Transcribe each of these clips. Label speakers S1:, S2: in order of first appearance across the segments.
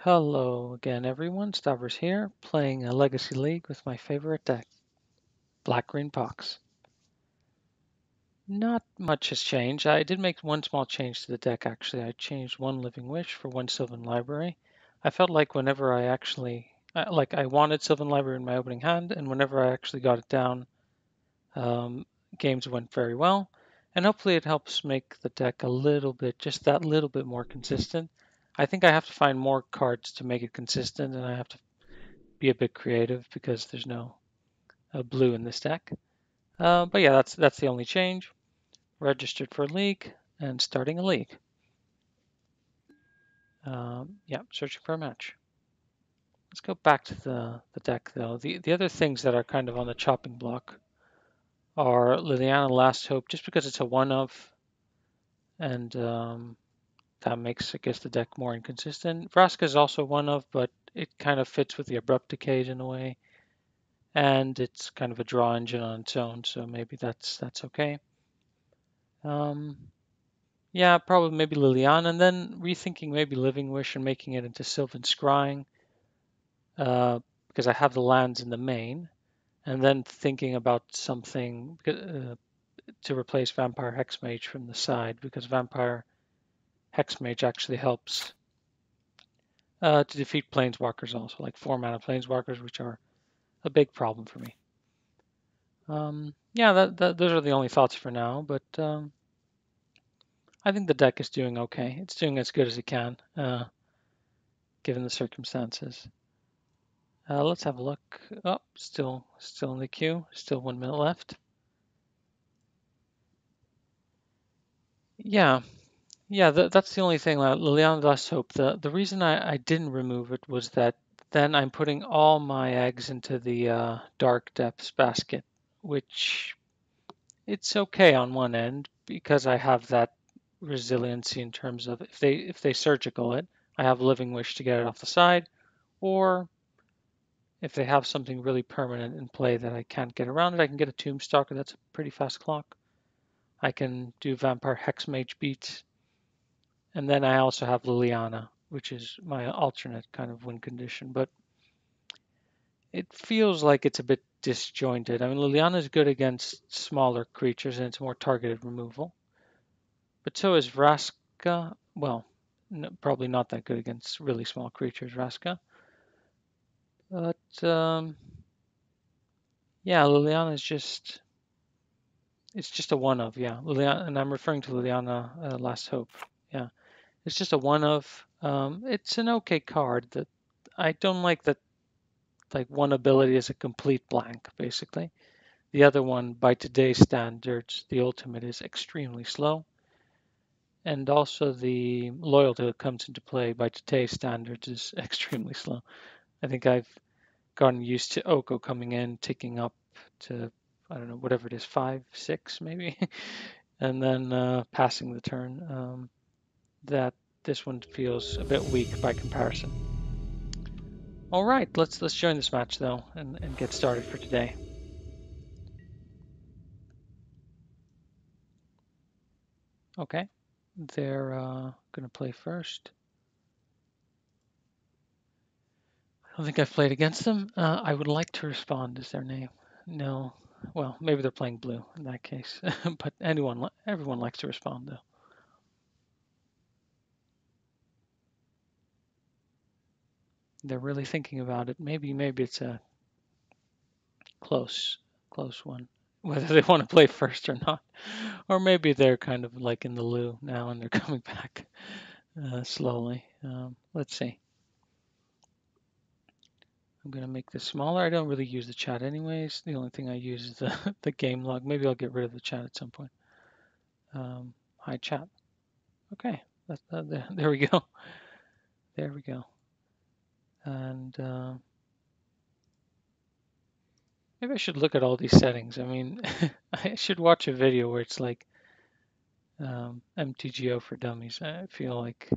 S1: Hello again, everyone. Stavros here, playing a Legacy League with my favorite deck, Black-Green Pox. Not much has changed. I did make one small change to the deck, actually. I changed one Living Wish for one Sylvan Library. I felt like whenever I actually, I wanted Sylvan Library in my opening hand, and whenever I actually got it down, games went very well. And hopefully it helps make the deck a little bit, just that little bit more consistent. I think I have to find more cards to make it consistent, and I have to be a bit creative because there's no blue in this deck. But yeah, that's the only change. Registered for a league and starting a league. Yeah, searching for a match. Let's go back to the deck though. The other things that are kind of on the chopping block are Liliana Last Hope, just because it's a one of, and that makes, I guess, the deck more inconsistent. Vraska is also one of, but it kind of fits with the Abrupt Decay in a way, and it's kind of a draw engine on its own, so maybe that's okay. Yeah, probably maybe Liliana, and then rethinking maybe Living Wish and making it into Sylvan Scrying, because I have the lands in the main, and then thinking about something to replace Vampire Hexmage from the side, because Vampire Hexmage actually helps to defeat Planeswalkers also, like 4-mana Planeswalkers, which are a big problem for me. Yeah, those are the only thoughts for now, but I think the deck is doing okay. It's doing as good as it can, given the circumstances. Let's have a look. Oh, still in the queue. Still 1 minute left. Yeah, that's the only thing. Liliana Last Hope. The reason I didn't remove it was that then I'm putting all my eggs into the Dark Depths basket, which it's okay on one end because I have that resiliency in terms of if they surgical it, I have Living Wish to get it off the side, or if they have something really permanent in play that I can't get around it, I can get a Tombstalker. That's a pretty fast clock. I can do Vampire Hexmage beats. And then I also have Liliana, which is my alternate kind of win condition. But it feels like it's a bit disjointed. I mean, Liliana is good against smaller creatures and it's more targeted removal. But so is Vraska. Well, probably not that good against really small creatures, Vraska. But yeah, Liliana is just it's just a one of, yeah. Liliana, and I'm referring to Liliana Last Hope. Yeah, it's just a one of. It's an okay card. That I don't like that. Like one ability is a complete blank, basically. The other one, by today's standards, the ultimate is extremely slow. And also the loyalty that comes into play by today's standards is extremely slow. I think I've gotten used to Oko coming in, ticking up to, I don't know, whatever it is, 5, 6 maybe, and then passing the turn. That this one feels a bit weak by comparison. All right, let's join this match though and get started for today. Okay, they're gonna play first. I don't think I've played against them. I would like to respond is their name. No, well maybe they're playing blue in that case, but everyone likes to respond though. They're really thinking about it. Maybe it's a close one, whether they want to play first or not, or maybe they're kind of like in the loo now and they're coming back slowly. Let's see. I'm gonna make this smaller. I don't really use the chat anyways. The only thing I use is the the game log. Maybe I'll get rid of the chat at some point. Hi chat. Okay, there we go. There we go. And maybe I should look at all these settings. I mean, I should watch a video where it's like MTGO for dummies. I feel like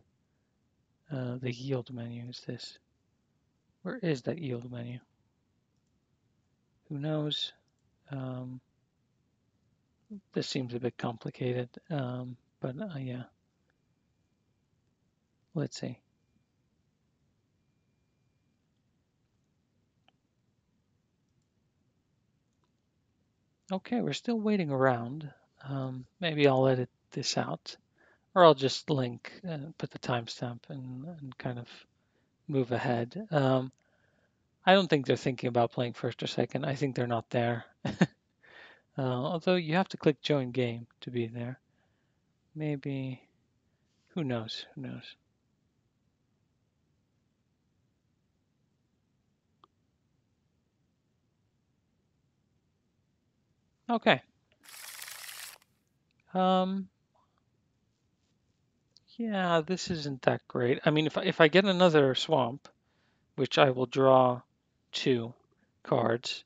S1: the yield menu is this. Where is that yield menu? Who knows? Um, this seems a bit complicated, but yeah. Let's see. Okay, we're still waiting around. Maybe I'll edit this out, or I'll just link and put the timestamp and kind of move ahead. I don't think they're thinking about playing first or second. I think they're not there. Although you have to click join game to be there. Maybe, who knows? Who knows? Okay. Um, yeah, this isn't that great. I mean, if I get another swamp, which I will draw 2 cards,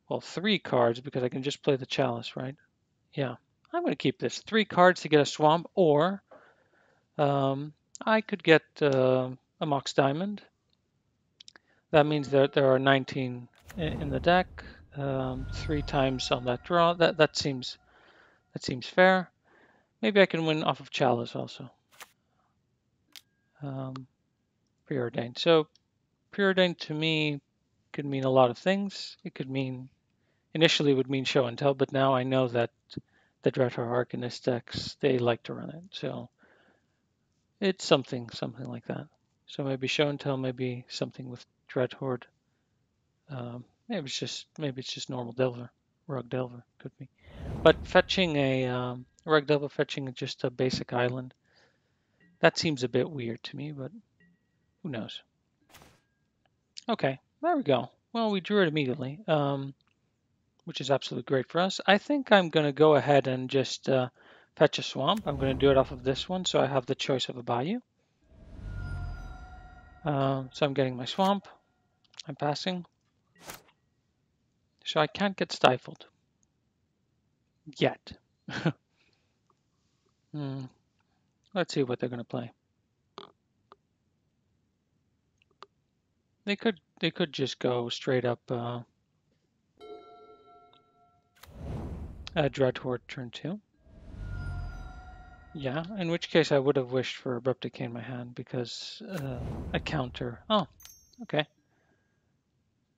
S1: well, 3 cards because I can just play the chalice, right? Yeah, I'm going to keep this. 3 cards to get a swamp, or um, I could get a Mox Diamond. That means that there are 19 in the deck. 3 times on that draw. That seems fair. Maybe I can win off of chalice also. Um, Preordained. So preordained to me could mean a lot of things. It could mean initially it would mean show and tell, but now I know that the Dreadhorde Arcanist decks they like to run it. So it's something like that. So maybe show and tell, maybe something with Dreadhorde. Maybe it's just normal Delver, Rug Delver could be. But fetching a Rug Delver, fetching just a basic island, that seems a bit weird to me, but who knows? Okay, there we go. Well, we drew it immediately, which is absolutely great for us. I think I'm going to go ahead and just fetch a swamp. I'm going to do it off of this one, so I have the choice of a bayou. So I'm getting my swamp. I'm passing. So I can't get stifled yet. Hmm. Let's see what they're going to play. They could just go straight up Dreadhorde turn 2. Yeah, in which case I would have wished for Abrupt Decay in my hand because a counter. Oh, okay.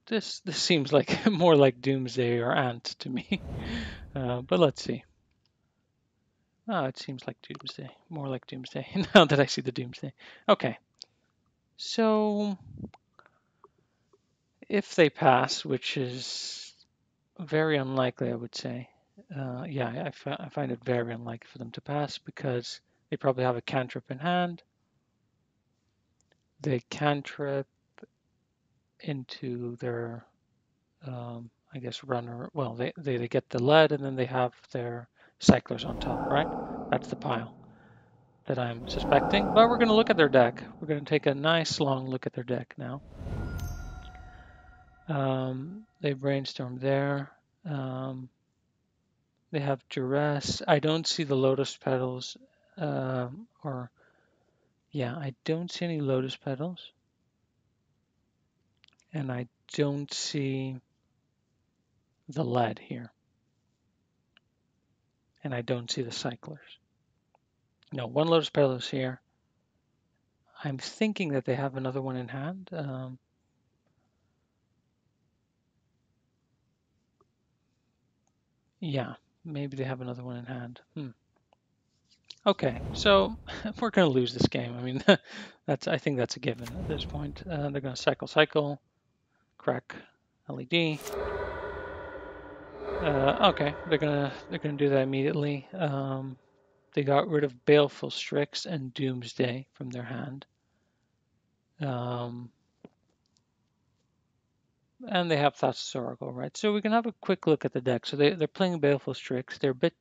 S1: This seems like more like Doomsday or Ant to me. But let's see. Oh, it seems like Doomsday. More like Doomsday now that I see the Doomsday. Okay. So if they pass, which is very unlikely, I would say. Yeah, I find it very unlikely for them to pass because they probably have a cantrip in hand. They cantrip into their, I guess, runner. Well, they get the lead and then they have their cyclers on top, right? That's the pile that I'm suspecting. But we're going to look at their deck. We're going to take a nice long look at their deck now. They brainstorm there. They have duress. I don't see the lotus petals, or yeah, I don't see any lotus petals, and I don't see the lead here, and I don't see the cyclers. No, one lotus petal is here. I'm thinking that they have another one in hand. Yeah, maybe they have another one in hand. Okay, so we're going to lose this game. I mean, I think that's a given at this point. They're going to cycle, crack LED. Okay, they're gonna do that immediately. They got rid of Baleful Strix and Doomsday from their hand. Um, and they have Thassa's Oracle, right? So we can have a quick look at the deck. So they're playing Baleful Strix. They're a bit,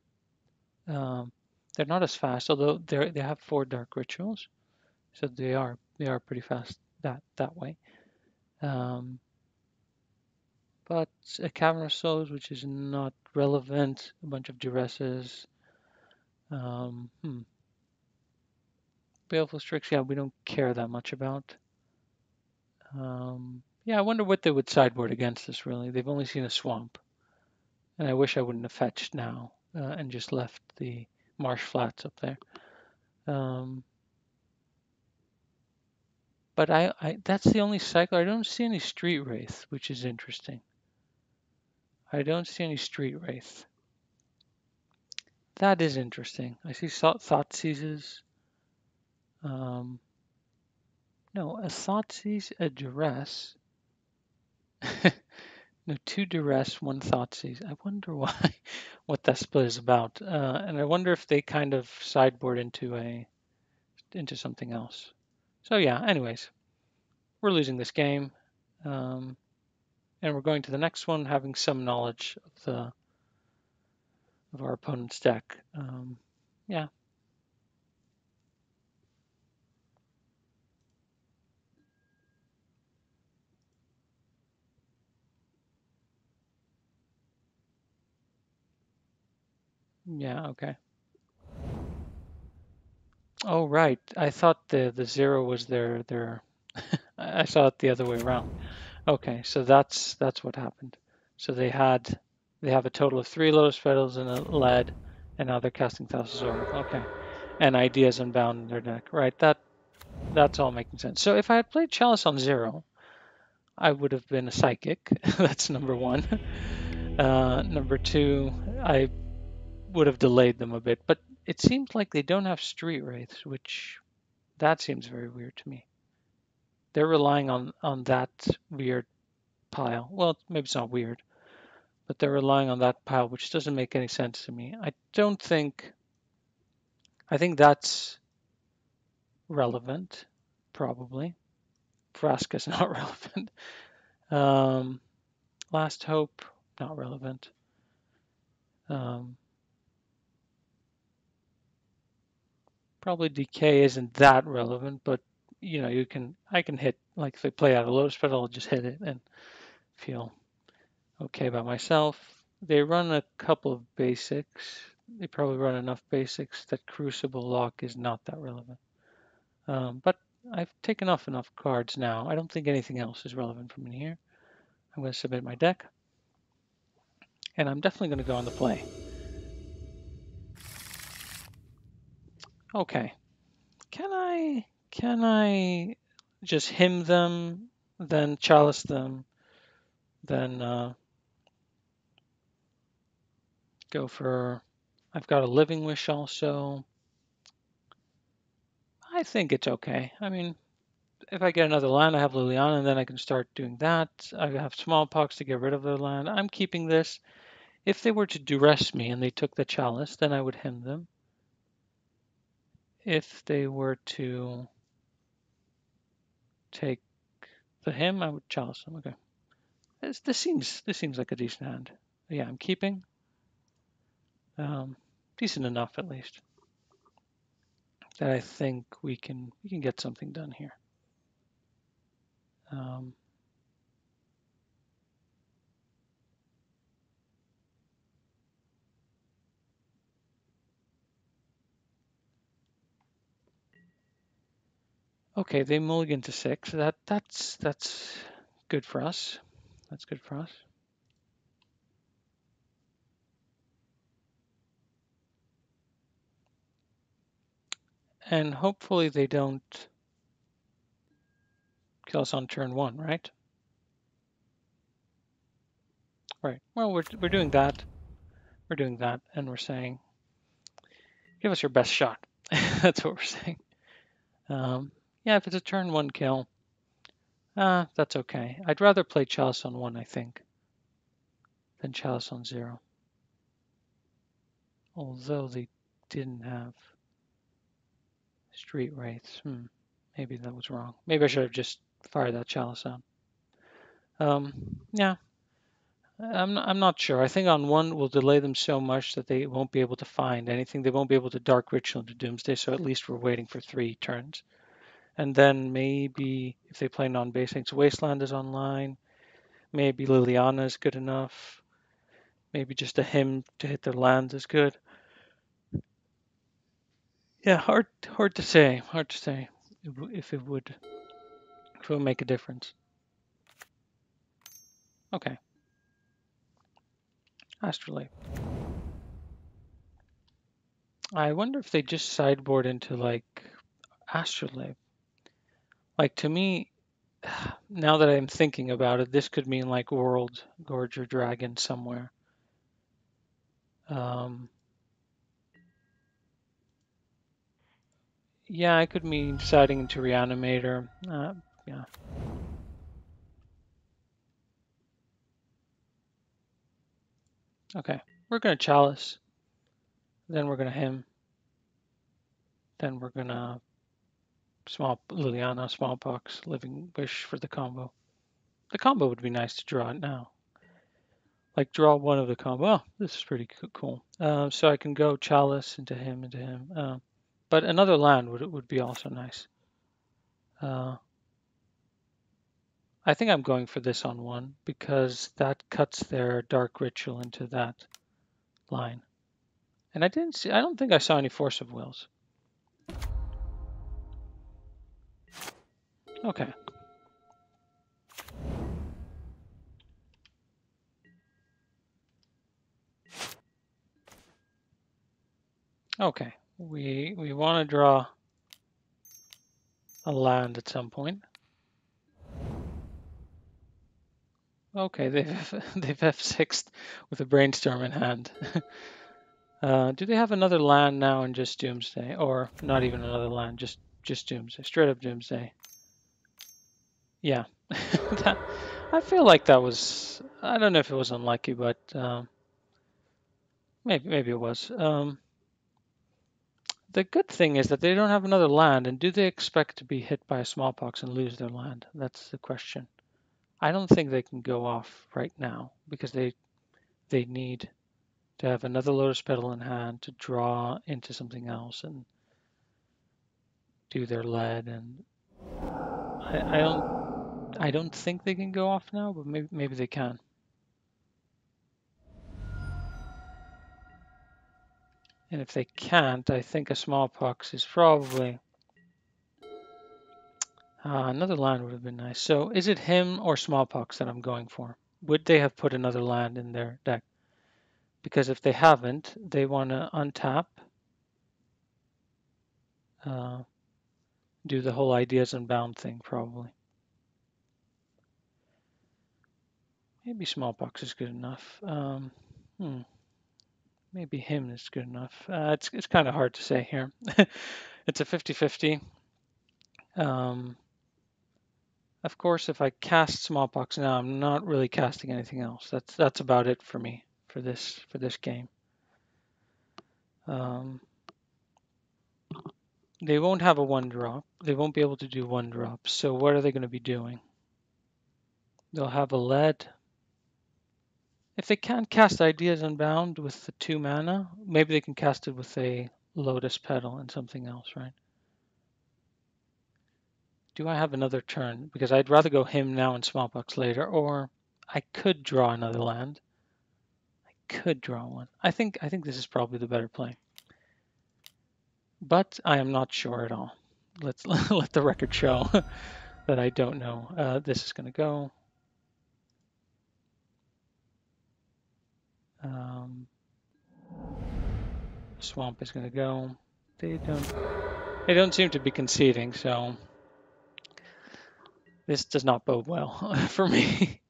S1: um, they're not as fast, although they have 4 Dark Rituals, so they are pretty fast that way. Um, but a Cavern of Souls, which is not relevant. A bunch of Duresses. Um, hmm. Baleful Strix, yeah, we don't care that much about. Yeah, I wonder what they would sideboard against us, really. They've only seen a swamp. And I wish I wouldn't have fetched now and just left the marsh flats up there. Um, but that's the only cycle. I don't see any Street Wraith, which is interesting. I don't see any Street Wraith. That is interesting. I see Thoughtseizes. Um, no, a Thoughtseize, a Duress. No, 2 Duress, 1 Thoughtseize. I wonder why, what that split is about. And I wonder if they kind of sideboard into something else. So yeah, anyways, we're losing this game. Um, and we're going to the next one having some knowledge of our opponent's deck. Yeah. Yeah, okay. Oh, right. I thought the 0 was their I saw it the other way around. Okay, so that's what happened. So they have a total of 3 Lotus Petals and a lead, and now they're casting Thassa's Oracle. Okay. And Ideas Unbound in their deck. Right, that's all making sense. So if I had played Chalice on 0, I would have been a psychic. That's number 1. Number 2, I would have delayed them a bit, but it seems like they don't have Street Wraiths, which that seems very weird to me. They're relying on that weird pile. Well, maybe it's not weird, but they're relying on that pile, which doesn't make any sense to me. I think that's relevant, probably. Vraska's not relevant. Um, Last Hope, not relevant. Um, Probably Decay isn't that relevant, but I can hit, like if they play out a Lotus Petal, I'll just hit it and feel okay about myself. They run a couple of basics. They probably run enough basics that Crucible Lock is not that relevant. But I've taken off enough cards now. I don't think anything else is relevant from in here. I'm going to submit my deck, and I'm definitely going to go on the play. Okay. Can I just hymn them, then chalice them, then go for? I've got a Living Wish also. I think it's okay. I mean, if I get another land, I have Liliana, and then I can start doing that. I have Smallpox to get rid of the land. I'm keeping this. If they were to duress me and they took the chalice, then I would hymn them. If they were to take the hymn, I would chalice them. Okay. This seems like a decent hand. Yeah, I'm keeping. Decent enough at least. That I think we can get something done here. Um, okay, they mulligan to 6. That's good for us. That's good for us. And hopefully they don't kill us on turn 1, right? Right. Well, we're doing that. We're doing that, and we're saying, give us your best shot. That's what we're saying. Yeah, if it's a turn 1 kill, that's okay. I'd rather play Chalice on 1, I think, than Chalice on 0. Although they didn't have Street Wraiths. Maybe that was wrong. Maybe I should have just fired that Chalice out. Yeah, I'm not sure. I think on 1 we'll delay them so much that they won't be able to find anything. They won't be able to Dark Ritual into Doomsday, so at least we're waiting for 3 turns. And then maybe if they play non-basics, Wasteland is online. Maybe Liliana is good enough. Maybe just a hymn to hit their lands is good. Yeah, hard to say. Hard to say if it would make a difference. Okay. Astrolabe. I wonder if they just sideboard into like Astrolabe. Like to me, now that I'm thinking about it, this could mean like World Gorge or Dragon somewhere. Um, yeah, I could mean deciding into Reanimator. Yeah. Okay. We're gonna Chalice. Then we're gonna Hymn. Then we're gonna Liliana, Smallpox, Living Wish for the combo. The combo would be nice to draw it now. Like draw one of the combo. Oh, this is pretty cool. So I can go Chalice into him. But another land would be also nice. I think I'm going for this on one because that cuts their Dark Ritual into that line. And I don't think I saw any Force of Wills. Okay. Okay. We want to draw a land at some point. Okay, they've F6'd with a Brainstorm in hand. Do they have another land now in just Doomsday? Or not even another land, just Doomsday, straight up Doomsday. Yeah. I feel like that was, I don't know if it was unlucky, but maybe it was. The good thing is that they don't have another land, and do they expect to be hit by a smallpox and lose their land? That's the question. I don't think they can go off right now because they need to have another Lotus Petal in hand to draw into something else and do their lead. And I don't think they can go off now, but maybe they can. And if they can't, I think a smallpox is probably another land would have been nice. So is it him or smallpox that I'm going for? Would they have put another land in their deck? Because if they haven't, they want to untap, uh, do the whole ideas unbound thing probably. Maybe smallpox is good enough. Maybe him is good enough. It's kind of hard to say here. It's a 50-50. Of course, if I cast smallpox now, I'm not really casting anything else. That's about it for me for this game. They won't have a 1-drop. They won't be able to do 1-drops. So what are they going to be doing? They'll have a lead. If they can't cast Ideas Unbound with the 2 mana, maybe they can cast it with a Lotus Petal and something else, right? Do I have another turn? Because I'd rather go him now and smallpox later, or I could draw another land. I could draw one. I think this is probably the better play. But I am not sure at all. Let's let the record show that I don't know. This is going to go. Swamp is going to go. They don't seem to be conceding, so this does not bode well for me.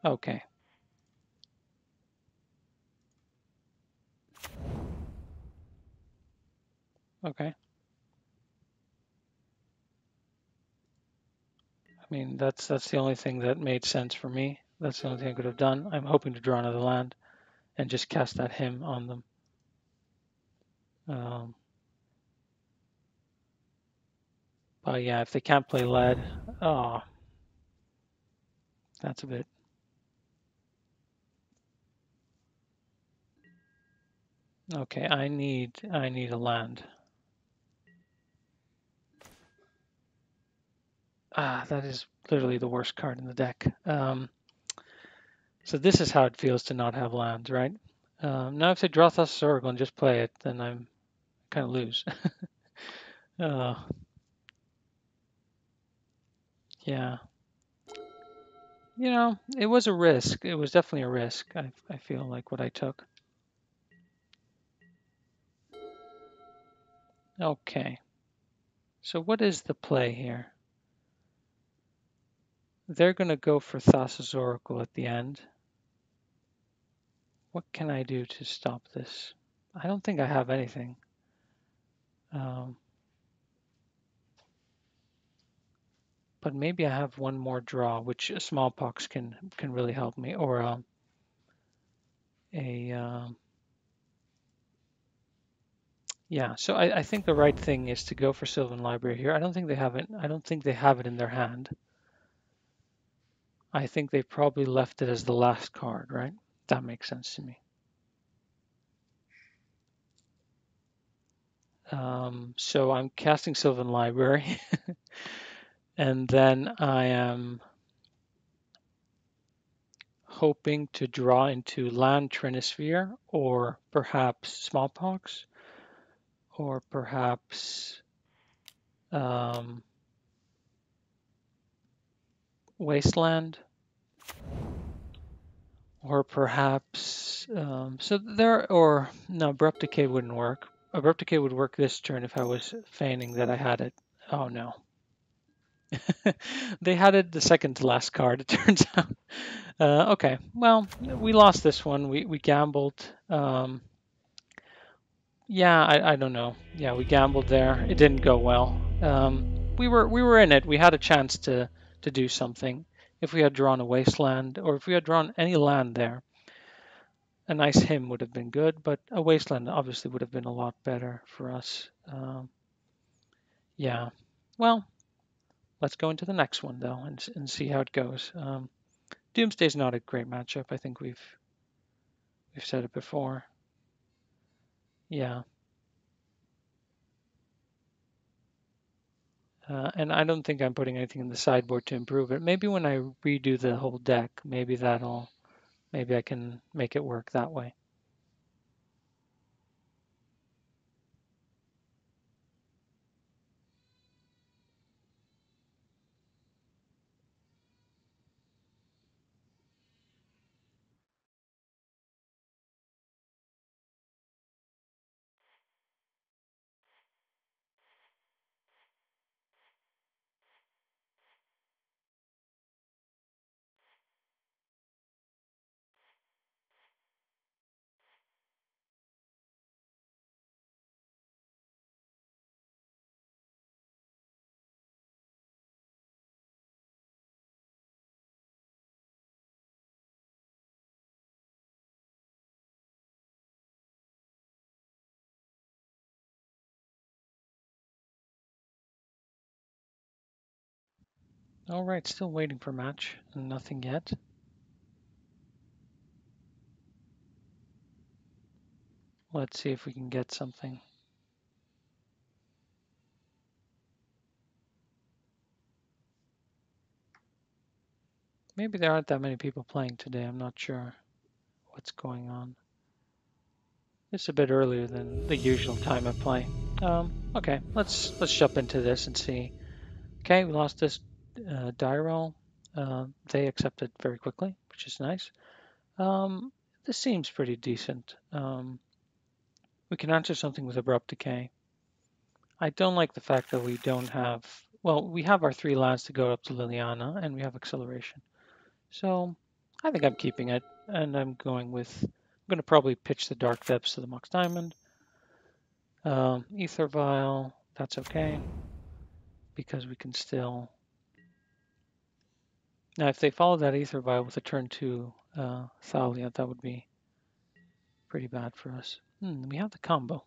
S1: Okay. Okay. I mean, that's the only thing that made sense for me. That's the only thing I could have done. I'm hoping to draw another land and just cast that him on them. But yeah, if they can't play lead, oh, that's a bit. Okay, I need a land. That is literally the worst card in the deck. So this is how it feels to not have lands, right? Now if they draw Thassa's Oracle and just play it, then I'm kind of lose. Yeah. It was a risk. It was definitely a risk. I feel like what I took. Okay. So what is the play here? They're going to go for Thassa's Oracle at the end. What can I do to stop this? I don't think I have anything. Um, but maybe I have one more draw, which smallpox can really help me, or a yeah. So I think the right thing is to go for Sylvan Library here. I don't think they have it. I don't think they have it in their hand. I think they probably left it as the last card, right? That makes sense to me. So I'm casting Sylvan Library, and then I am hoping to draw into land Trinisphere, or perhaps Smallpox, or perhaps um, Wasteland, or perhaps so there. Or no, Abrupt Decay wouldn't work. Abrupt Decay would work this turn if I was feigning that I had it. Oh no. They had it the second to last card, it turns out. Okay, well, we lost this one. We gambled. Yeah, I don't know. Yeah, we gambled there. It didn't go well. We were in it. We had a chance to do something. If we had drawn a wasteland, or if we had drawn any land there, a nice hymn would have been good. But a wasteland obviously would have been a lot better for us. Yeah. Well, let's go into the next one though, and see how it goes. Doomsday's not a great matchup. I think we've said it before. Yeah. And I don't think I'm putting anything in the sideboard to improve it. Maybe when I redo the whole deck, maybe I can make it work that way. All right, still waiting for match. Nothing yet. Let's see if we can get something. Maybe there aren't that many people playing today. I'm not sure what's going on. It's a bit earlier than the usual time I play. Okay, let's jump into this and see. Okay, we lost this die roll. They accepted very quickly, which is nice. This seems pretty decent. We can answer something with Abrupt Decay. I don't like the fact that we don't have, well, we have our 3 lands to go up to Liliana, and we have Acceleration. So I think I'm keeping it, and I'm going to probably pitch the Dark Depths to the Mox Diamond. Ether Vial, that's okay, because we can still. Now, if they follow that Ether Vial with a turn 2 Thalia, that would be pretty bad for us. We have the combo.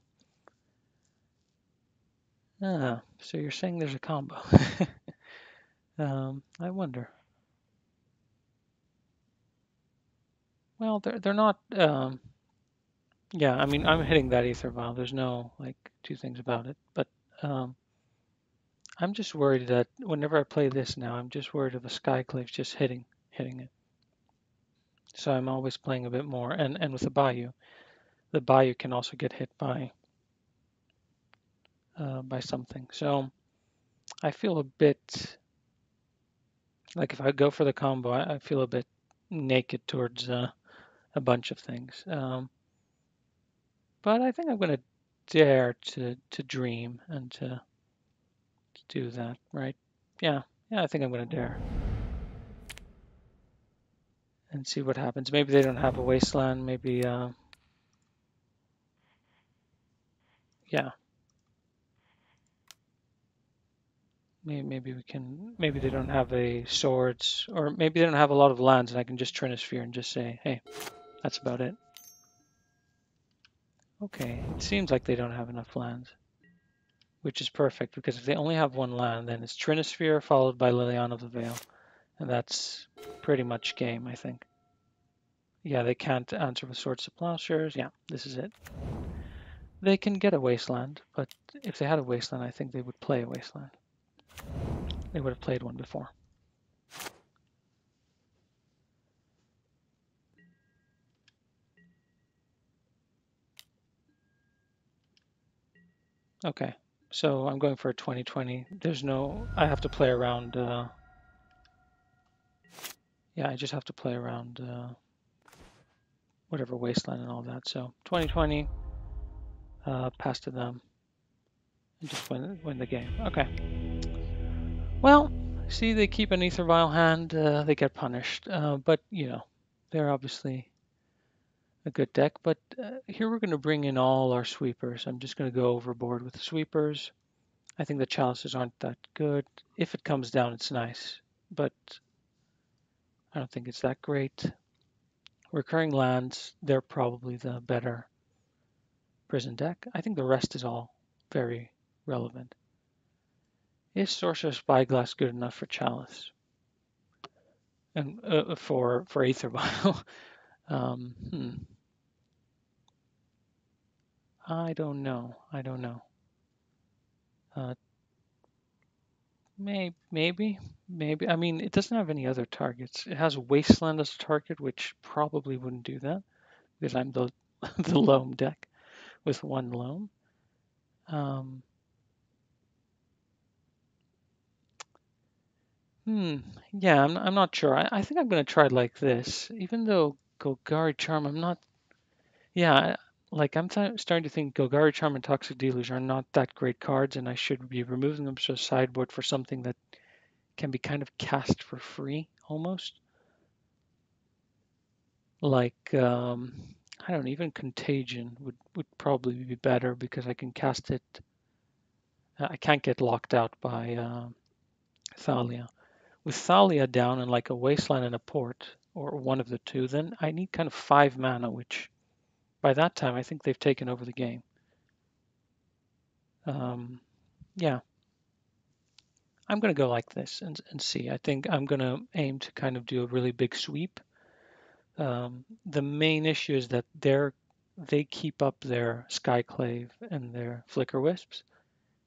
S1: So you're saying there's a combo. I wonder. Well, they're not. Yeah, I mean, I'm hitting that Ether Vial. There's no like two things about it. But um, I'm just worried that whenever I play this now, I'm just worried of a Skyclave just hitting it. So I'm always playing a bit more. And with the Bayou can also get hit by something. So I feel a bit Like if I go for the combo, I feel a bit naked towards a bunch of things. But I think I'm going to dare to dream and to do that, right? Yeah, yeah, I think I'm going to dare and see what happens. Maybe they don't have a wasteland. Maybe, yeah, maybe we can. Maybe they don't have a swords, or maybe they don't have a lot of lands, and I can just Trinisphere and just say, hey, that's about it. Okay, it seems like they don't have enough lands, which is perfect because if they only have one land, then it's Trinisphere followed by Liliana of the Veil, and that's pretty much game, I think. Yeah, they can't answer with Swords to Plowshares. Yeah, this is it. They can get a wasteland, but if they had a wasteland, I think they would play a wasteland. They would have played one before. Okay, so I'm going for a 2020. There's no, I have to play around, yeah, I just have to play around whatever wasteland and all that. So 2020, pass to them, and just win the game. Okay. Well, see, they keep an Aether Vial hand, they get punished. But, you know, they're obviously a good deck. But here we're going to bring in all our sweepers. I'm just going to go overboard with the sweepers. I think the chalices aren't that good. If it comes down, it's nice. But I don't think it's that great. Recurring lands, they're probably the better prison deck. I think the rest is all very relevant. Is Sorcerer's Spyglass good enough for Chalice? And for Aether Vial? Hmm. I don't know. I don't know. Uh, maybe. I mean, it doesn't have any other targets. It has Wasteland as a target, which probably wouldn't do that because I'm the the loam deck with one loam. Um, hmm. Yeah, I'm not sure. I think I'm going to try it like this. Even though Golgari Charm, I'm not. Yeah, like I'm starting to think Golgari Charm and Toxic Deluge are not that great cards, and I should be removing them to the sideboard for something that can be kind of cast for free almost. Like I don't know, even Contagion would probably be better because I can cast it. I can't get locked out by Thalia. With Thalia down and like a Wasteland and a Port, or one of the two, then I need kind of 5 mana, which by that time I think they've taken over the game. Yeah, I'm going to go like this and see. I think I'm going to aim to kind of do a really big sweep. The main issue is that they keep up their Skyclave and their Flicker Wisps,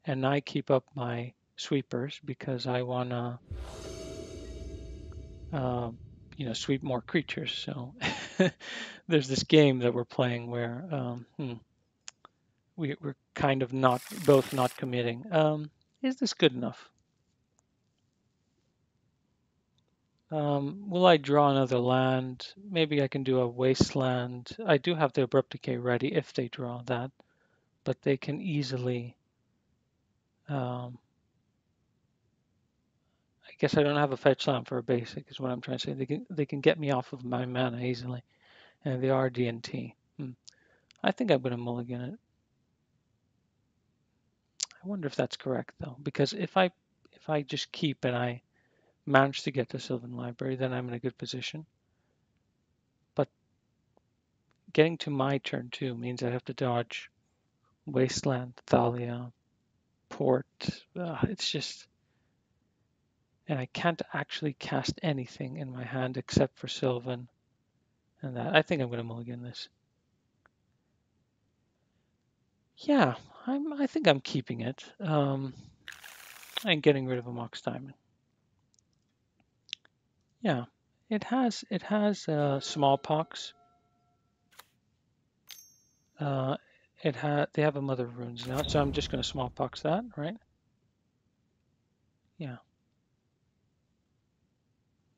S1: and I keep up my sweepers because I want to, sweep more creatures. So there's this game that we're playing where we're kind of not committing. Is this good enough? Will I draw another land? Maybe I can do a wasteland. I do have the Abrupt Decay ready if they draw that, but they can easily. I guess I don't have a fetch land for a basic, is what I'm trying to say. They can get me off of my mana easily, and they are D&T. I think I'm going to mulligan it. I wonder if that's correct though, because if I just keep and I manage to get to Sylvan Library, then I'm in a good position. But getting to my turn too means I have to dodge Wasteland, Thalia, Port. It's just, and I can't actually cast anything in my hand except for Sylvan and that. I think I'm going to mulligan this. Yeah, I think I'm keeping it. And getting rid of a Mox Diamond. Yeah, it has smallpox. Uh, they have a Mother of Runes now, so I'm just going to smallpox that, right? Yeah.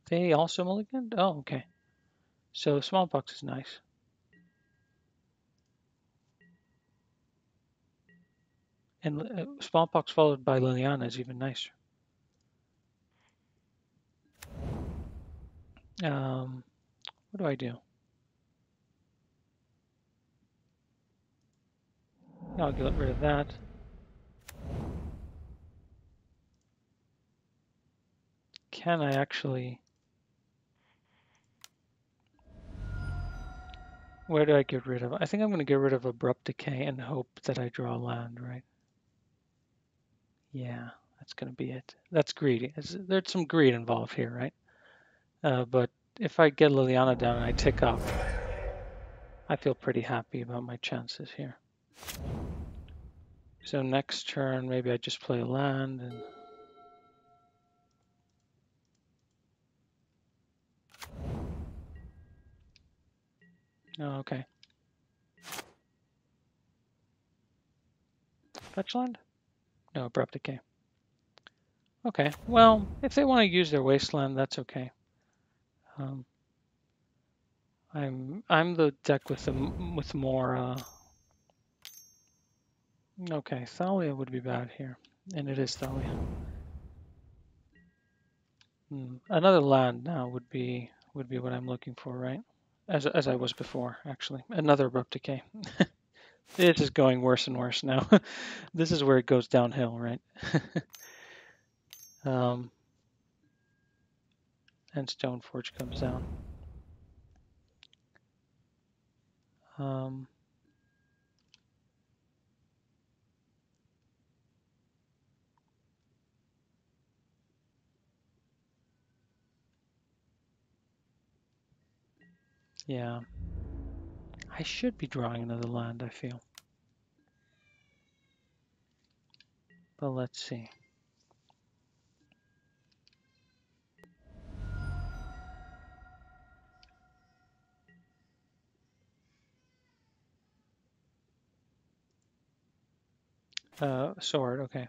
S1: They also mulliganed? Oh, okay. So smallpox is nice. And smallpox followed by Liliana is even nicer. What do I do? I'll get rid of that. Can I actually... Where do I get rid of? I think I'm going to get rid of Abrupt Decay and hope that I draw land, right? Yeah, that's going to be it. That's greedy. There's some greed involved here, right? But if I get Liliana down and I tick up, I feel pretty happy about my chances here. So next turn, maybe I just play a land and... Oh, okay. Fetch land? No, Abrupt Decay. Okay, well, if they want to use their wasteland, that's okay. I'm the deck with more. Okay, Thalia would be bad here, and it is Thalia. Another land now would be what I'm looking for, right? As I was before, actually. Another Abrupt Decay. This is going worse and worse now. This is where it goes downhill, right? And Stoneforge comes down. Yeah. I should be drawing another land, I feel. But let's see. Sword, okay.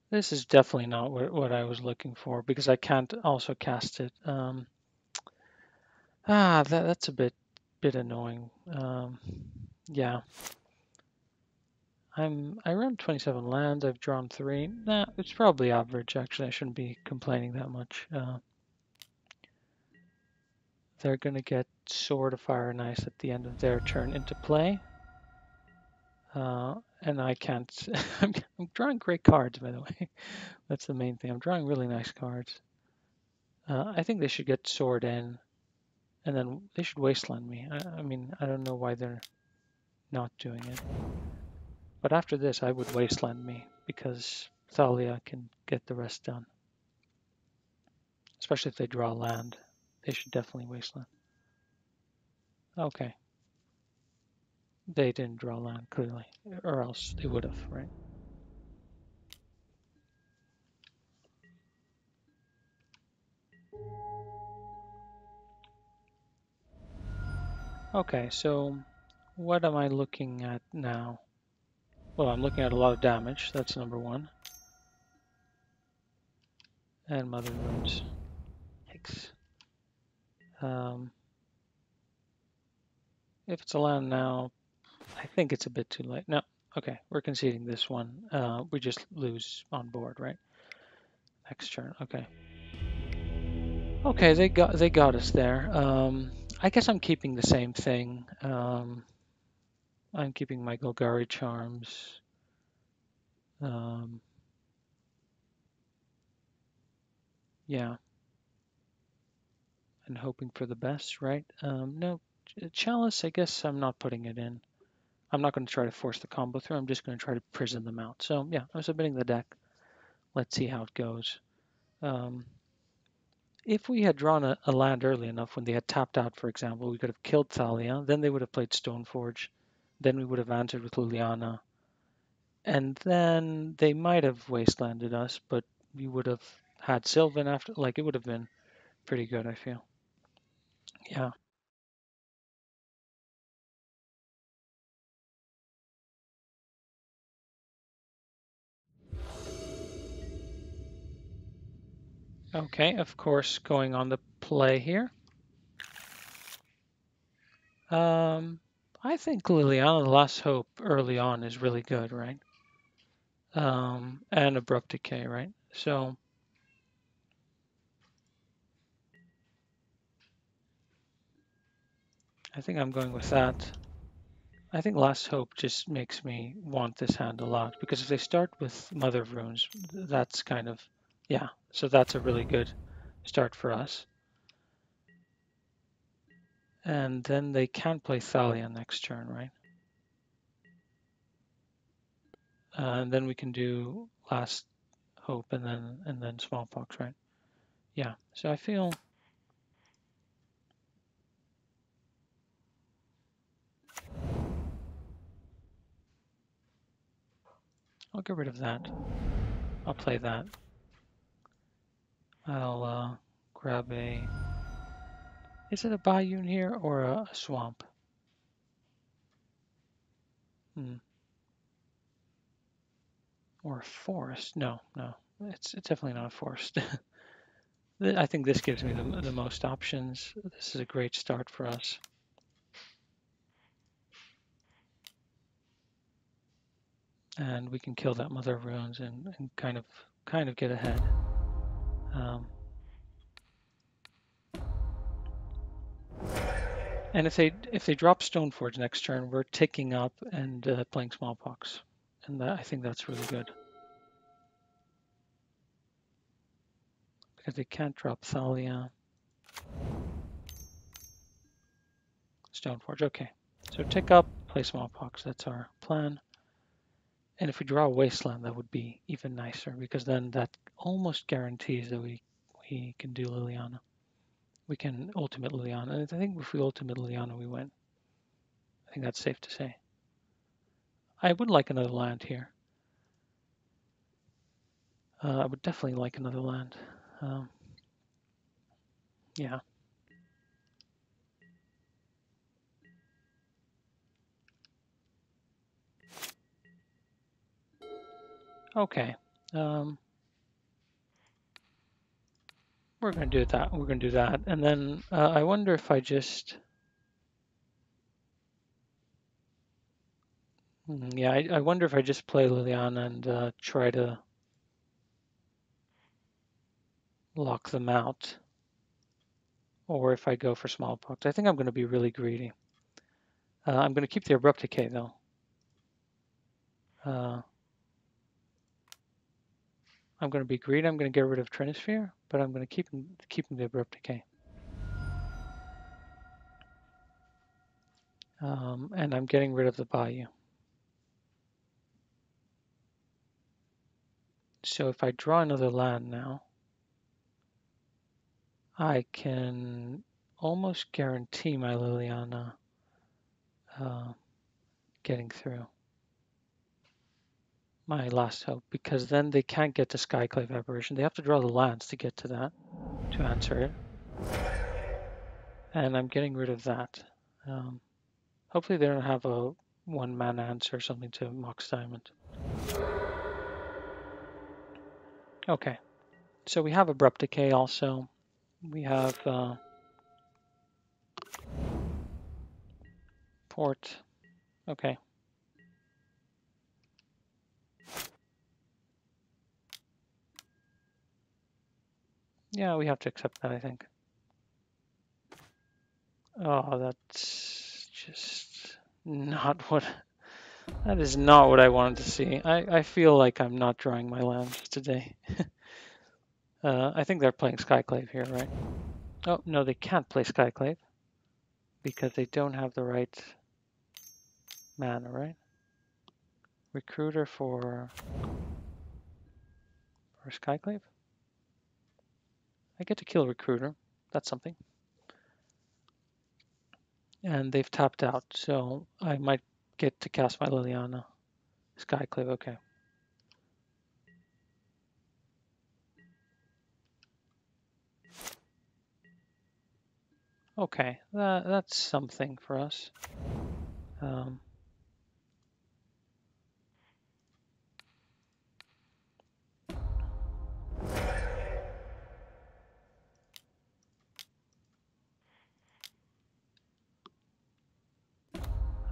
S1: This is definitely not what I was looking for because I can't also cast it. That's a bit annoying. Yeah, I run 27 lands. I've drawn 3. Nah, it's probably average. Actually, I shouldn't be complaining that much. They're gonna get Sword of Fire and Ice at the end of their turn into play. And I can't. I'm drawing great cards, by the way. That's the main thing. I'm drawing really nice cards. I think they should get Sword in, and then they should Wasteland me. I mean, I don't know why they're not doing it. But after this, I would Wasteland me, because Thalia can get the rest done. Especially if they draw land. They should definitely Wasteland. Okay. They didn't draw land, clearly. Or else they would have, right? Okay, so what am I looking at now? Well, I'm looking at a lot of damage. That's number 1. And Mother Runes. Yikes. If it's a land now, I think it's a bit too late. No, okay, we're conceding this one. We just lose on board, right? Next turn, okay. Okay, they got us there. I guess I'm keeping the same thing. I'm keeping my Golgari charms. Yeah, and hoping for the best, right? No, Chalice, I guess I'm not putting it in. I'm not going to try to force the combo through. I'm just going to try to prison them out. So yeah, I'm submitting the deck. Let's see how it goes. If we had drawn a land early enough when they had tapped out, for example, we could have killed Thalia. Then they would have played Stoneforge. Then we would have answered with Liliana. And then they might have wastelanded us, but we would have had Sylvan after. Like, it would have been pretty good, I feel. Yeah. Okay, of course, going on the play here. I think Liliana, the Last Hope early on is really good, right? And Abrupt Decay, right? So I think I'm going with that. I think Last Hope just makes me want this hand a lot because if they start with Mother of Runes, that's kind of, yeah, so that's a really good start for us. And then they can play Thalia next turn, right? And then we can do Last Hope and then Smallpox, right? Yeah. So I feel I'll get rid of that. I'll play that. I'll grab a. Is it a bayou here or a swamp? Or a forest? No, no. It's definitely not a forest. I think this gives me the most options. This is a great start for us. And we can kill that Mother of Runes and kind of get ahead. And if they drop Stoneforge next turn, we're ticking up and playing Smallpox, and I think that's really good because they can't drop Thalia, Stoneforge. Okay, so tick up, play Smallpox. That's our plan. And if we draw a Wasteland, that would be even nicer because then that almost guarantees that we can do Liliana. We can ultimate Liliana. And I think if we ultimate Liliana, we win. I think that's safe to say. I would like another land here. I would definitely like another land. Yeah. Okay. We're going to do that. We're going to do that. And then I wonder if I just... Yeah, I wonder if I just play Liliana and try to lock them out. Or if I go for Smallpox. I think I'm going to be really greedy. I'm going to keep the Abrupt Decay, though. I'm going to be greedy. I'm going to get rid of Trinisphere, but I'm going to keep the Abrupt Decay. And I'm getting rid of the Bayou. So if I draw another land now, I can almost guarantee my Liliana getting through. My Last Hope, because then they can't get to Skyclave Aberration. They have to draw the lands to get to that, to answer it. And I'm getting rid of that. Hopefully they don't have a one-man answer or something to Mox Diamond. Okay, so we have Abrupt Decay also. We have Port. Okay. Yeah, we have to accept that, I think. Oh, that's just not what... That is not what I wanted to see. I feel like I'm not drawing my lands today. I think they're playing Skyclave here, right? Oh, no, they can't play Skyclave because they don't have the right mana, right? Recruiter for Skyclave? I get to kill Recruiter. That's something. And they've tapped out, so I might get to cast my Liliana. Skyclave, okay. Okay, that's something for us.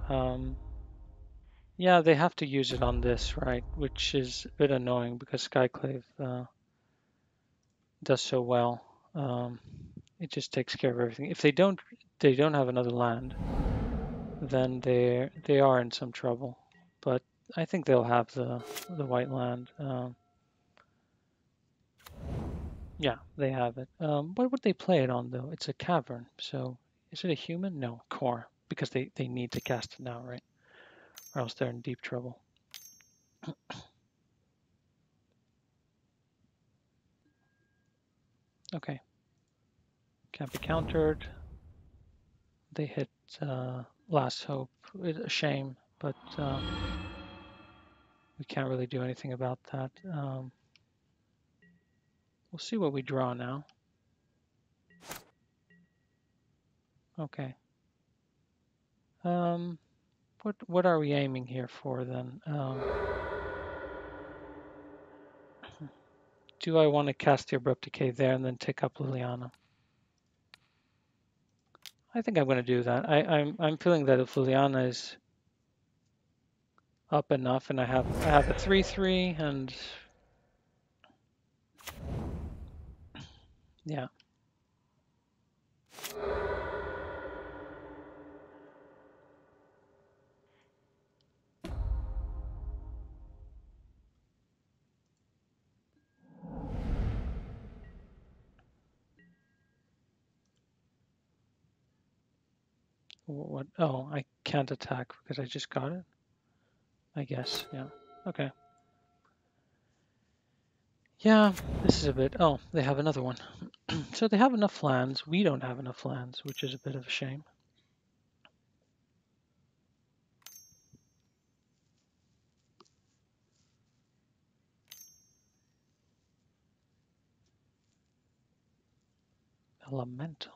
S1: Yeah, they have to use it on this, right? Which is a bit annoying because Skyclave does so well. Um, it just takes care of everything. If they don't have another land, then they are in some trouble. But I think they'll have the white land. Yeah, they have it. What would they play it on though? It's a cavern, so is it a human? No, core, because they need to cast it now, right? Or else they're in deep trouble. Okay, can't be countered. They hit Last Hope. It's a shame, but we can't really do anything about that. We'll see what we draw now. Okay. What are we aiming here for then? Do I want to cast the Abrupt Decay there and then take up Liliana? I think I'm going to do that. I'm feeling that if Liliana is up enough and I have a 3/3 and yeah. What? Oh, I can't attack because I just got it. I guess. Yeah. Okay. Yeah, this is a bit. Oh, they have another one. So they have enough lands. We don't have enough lands, which is a bit of a shame. Elemental.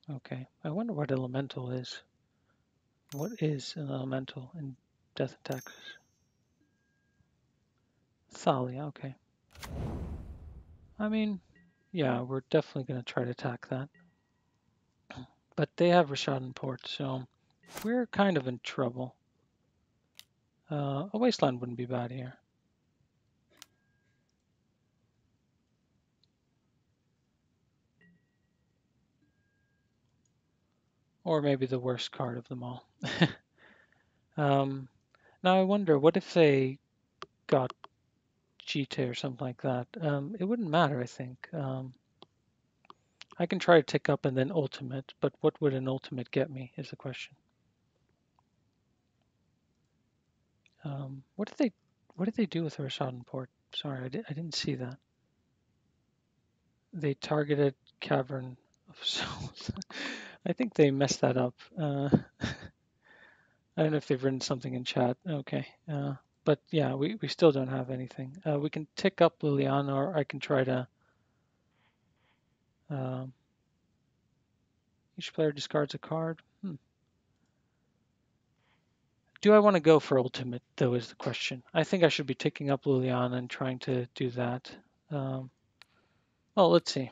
S1: Okay. I wonder what elemental is. What is an elemental in Death and Taxes? Thalia. Okay. I mean, yeah, we're definitely going to try to attack that. But they have Rashad and Port, so we're kind of in trouble. A wasteland wouldn't be bad here. Or maybe the worst card of them all. Now I wonder, what if they got Cheetah or something like that? It wouldn't matter, I think. I can try to tick up and then ultimate, but what would an ultimate get me is the question. What did they do with Rashad and Port? Sorry, I didn't see that. They targeted Cavern of Souls. I think they messed that up. I don't know if they've written something in chat. Okay. But yeah, we still don't have anything. We can tick up Liliana, or I can try to. Each player discards a card. Do I want to go for ultimate, though, is the question. I think I should be ticking up Liliana and trying to do that. Well, let's see.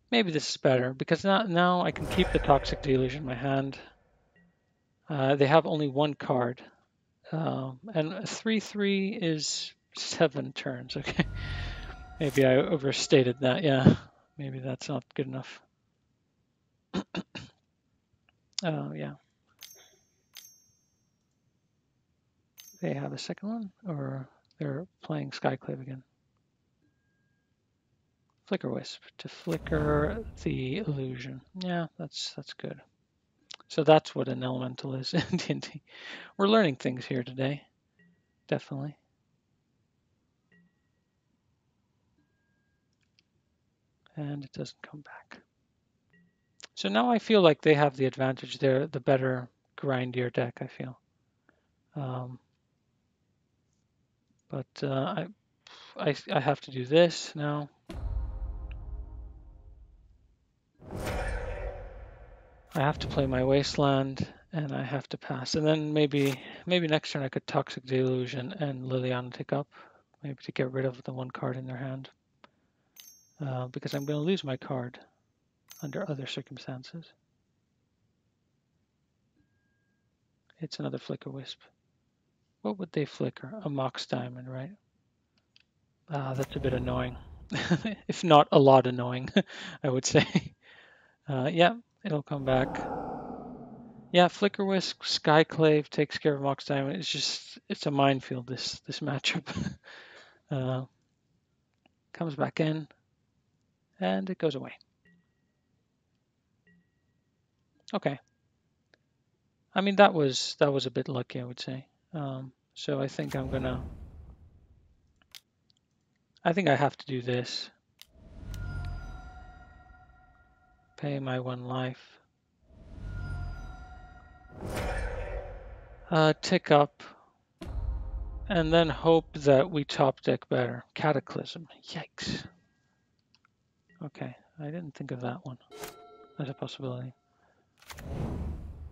S1: Maybe this is better, because now I can keep the Toxic Deluge in my hand. They have only one card. And a 3/3 is 7 turns. Okay. Maybe I overstated that. Yeah. Maybe that's not good enough. Yeah. They have a second one, or they're playing Skyclave again. Flicker Wisp to flicker the illusion. Yeah, that's good. So that's what an elemental is in D&D. We're learning things here today, definitely. And it doesn't come back. So now I feel like they have the advantage. They're the better grindier deck, I feel. But I have to do this now. I have to play my Wasteland, and I have to pass. And then maybe next turn I could Toxic Deluge and Liliana take up. maybe to get rid of the one card in their hand, because I'm going to lose my card under other circumstances. It's another Flicker Wisp. What would they flicker? A Mox Diamond, right? Ah, that's a bit annoying. If not a lot annoying, I would say. Yeah, it'll come back. Yeah, Flicker Wisp, Skyclave takes care of Mox Diamond. It's a minefield, this matchup. Comes back in, and it goes away. Okay. I mean, that was a bit lucky, I would say. So I think I think I have to do this. Pay my 1 life. Tick up. And then hope that we top deck better. Cataclysm. Yikes. Okay, I didn't think of that one as a possibility.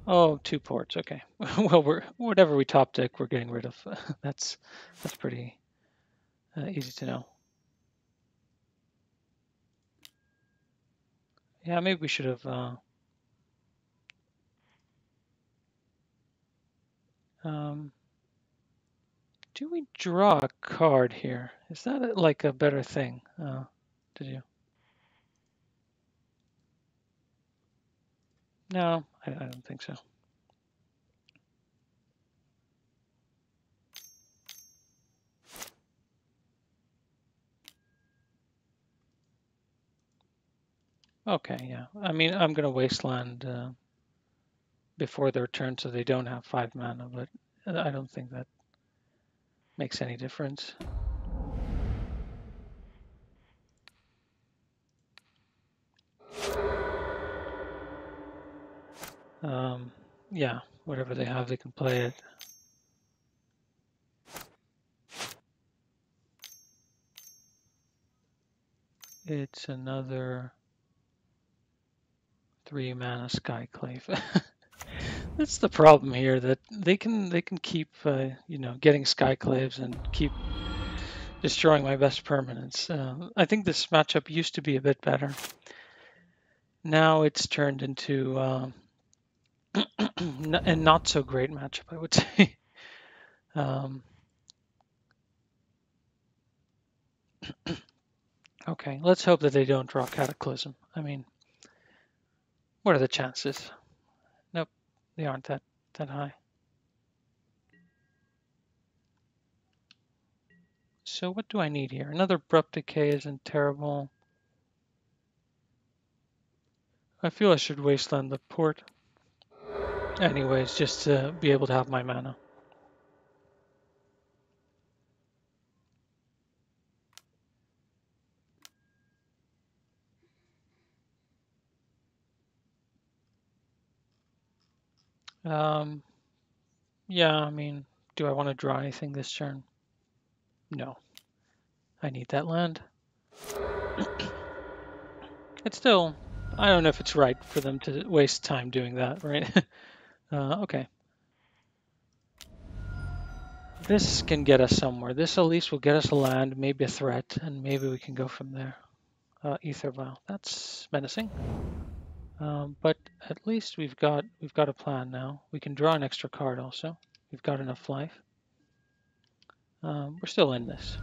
S1: Oh, 2 ports. Okay. Well, whatever we top deck, we're getting rid of. That's pretty easy to know. Yeah, maybe we should have. Do we draw a card here? Is that like a better thing? Did you? No, I don't think so. Okay, yeah. I mean, I'm going to wasteland before their turn so they don't have 5 mana, but I don't think that makes any difference. Yeah, whatever they have, they can play it. It's another 3 mana Skyclave. That's the problem here, that they can keep getting Skyclaves and keep destroying my best permanents. I think this matchup used to be a bit better. Now it's turned into a not so great matchup, I would say. Okay, let's hope that they don't draw Cataclysm. I mean, what are the chances? Nope, they aren't that high. So what do I need here? Another Abrupt Decay isn't terrible. I feel I should wasteland the port. Anyways, just to be able to have my mana. Yeah, I mean, do I want to draw anything this turn? No. I need that land. It's still, I don't know if it's right for them to waste time doing that, right? Okay. This can get us somewhere. This at least will get us a land, maybe a threat, and maybe we can go from there. Ether Vial. That's menacing. But at least we've got a plan now. We can draw an extra card also. We've got enough life. We're still in this.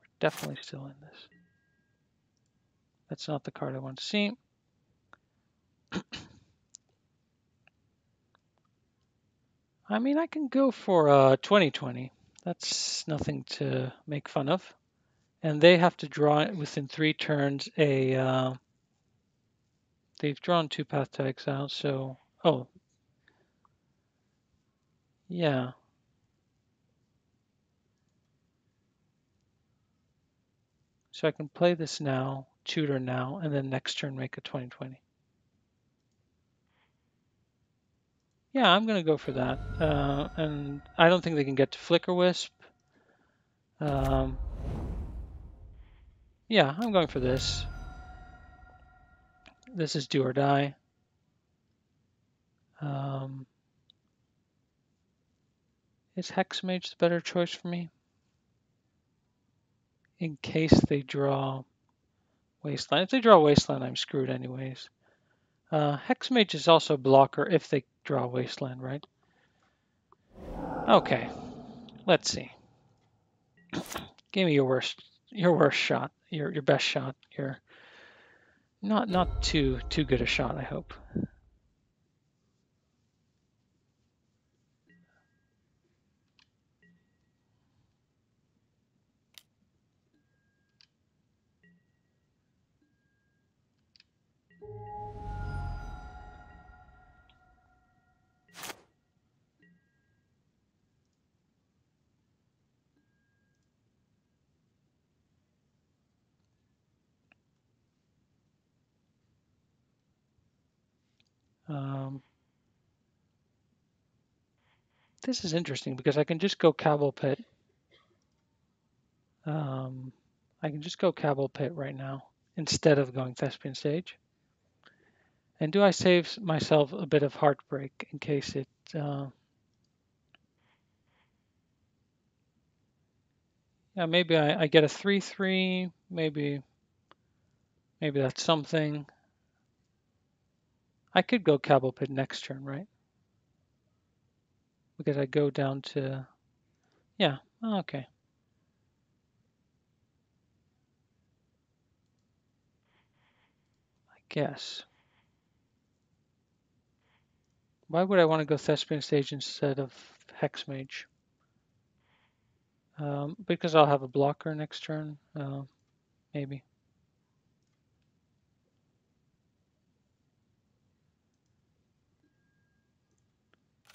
S1: We're definitely still in this. That's not the card I want to see. I mean, I can go for 2020. That's nothing to make fun of. And they have to draw within 3 turns a. They've drawn 2 Path to Exile, so yeah. So I can play this now, tutor now, and then next turn make a 2020. Yeah, I'm going to go for that. And I don't think they can get to Flicker Wisp. Yeah, I'm going for this. This is do or die. Is Hexmage the better choice for me? In case they draw Wasteland. If they draw Wasteland, I'm screwed anyways. Hexmage is also a blocker if they draw Wasteland, right? Okay, let's see. Give me your worst shot, your best shot. Your not too good a shot, I hope. This is interesting because I can just go Cabal Pit. I can just go Cabal Pit right now instead of going Thespian Stage. And do I save myself a bit of heartbreak in case it? Yeah, maybe I get a 3/3. Maybe that's something. I could go Cabal Pit next turn, right? Because I go down to, yeah, okay. I guess. Why would I want to go Thespian Stage instead of Hexmage? Because I'll have a blocker next turn, maybe.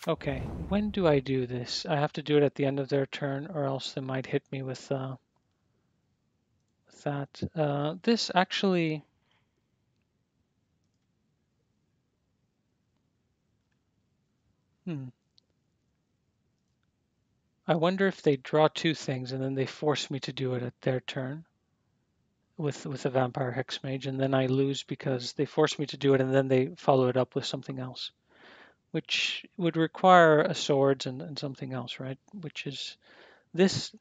S1: Okay, when do I do this? I have to do it at the end of their turn, or else they might hit me with that. This actually, I wonder if they draw two things and then they force me to do it at their turn with a Vampire Hexmage, and then I lose because they force me to do it and then they follow it up with something else, which would require a swords and something else, right? Which is, this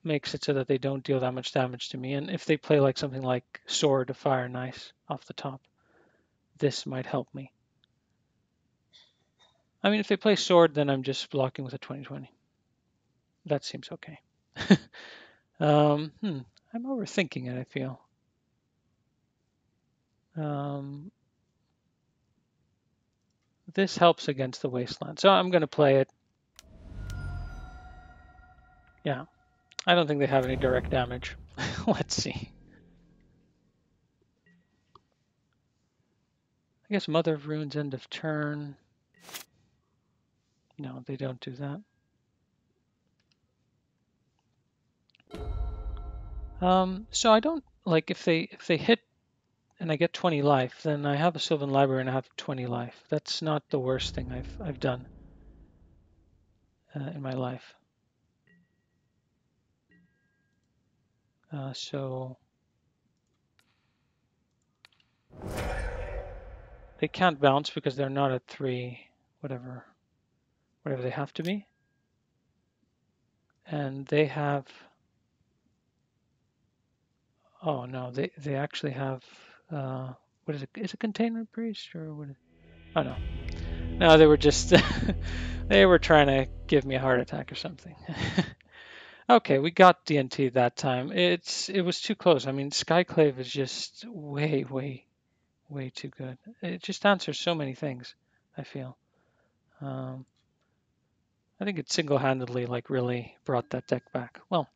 S1: makes it so that they don't deal that much damage to me. And if they play like something like Sword of Fire and Ice off the top, this might help me. I mean, if they play Sword, then I'm just blocking with a 20/20. That seems okay. I'm overthinking it, I feel. This helps against the Wasteland. So I'm going to play it. Yeah, I don't think they have any direct damage. Let's see. I guess Mother of Runes end of turn. No, they don't do that. So I don't, like, if they hit and I get 20 life, then I have a Sylvan Library and I have 20 life. That's not the worst thing I've done in my life. So they can't bounce because they're not at 3, whatever they have to be. And they have, oh no, they actually have, what is it? Is it Containment Priest or what? Oh no. No, they were just, they were trying to give me a heart attack or something. Okay, we got DNT that time. It was too close. I mean, Skyclave is just way too good. It just answers so many things, I feel. I think it single-handedly like really brought that deck back. Well,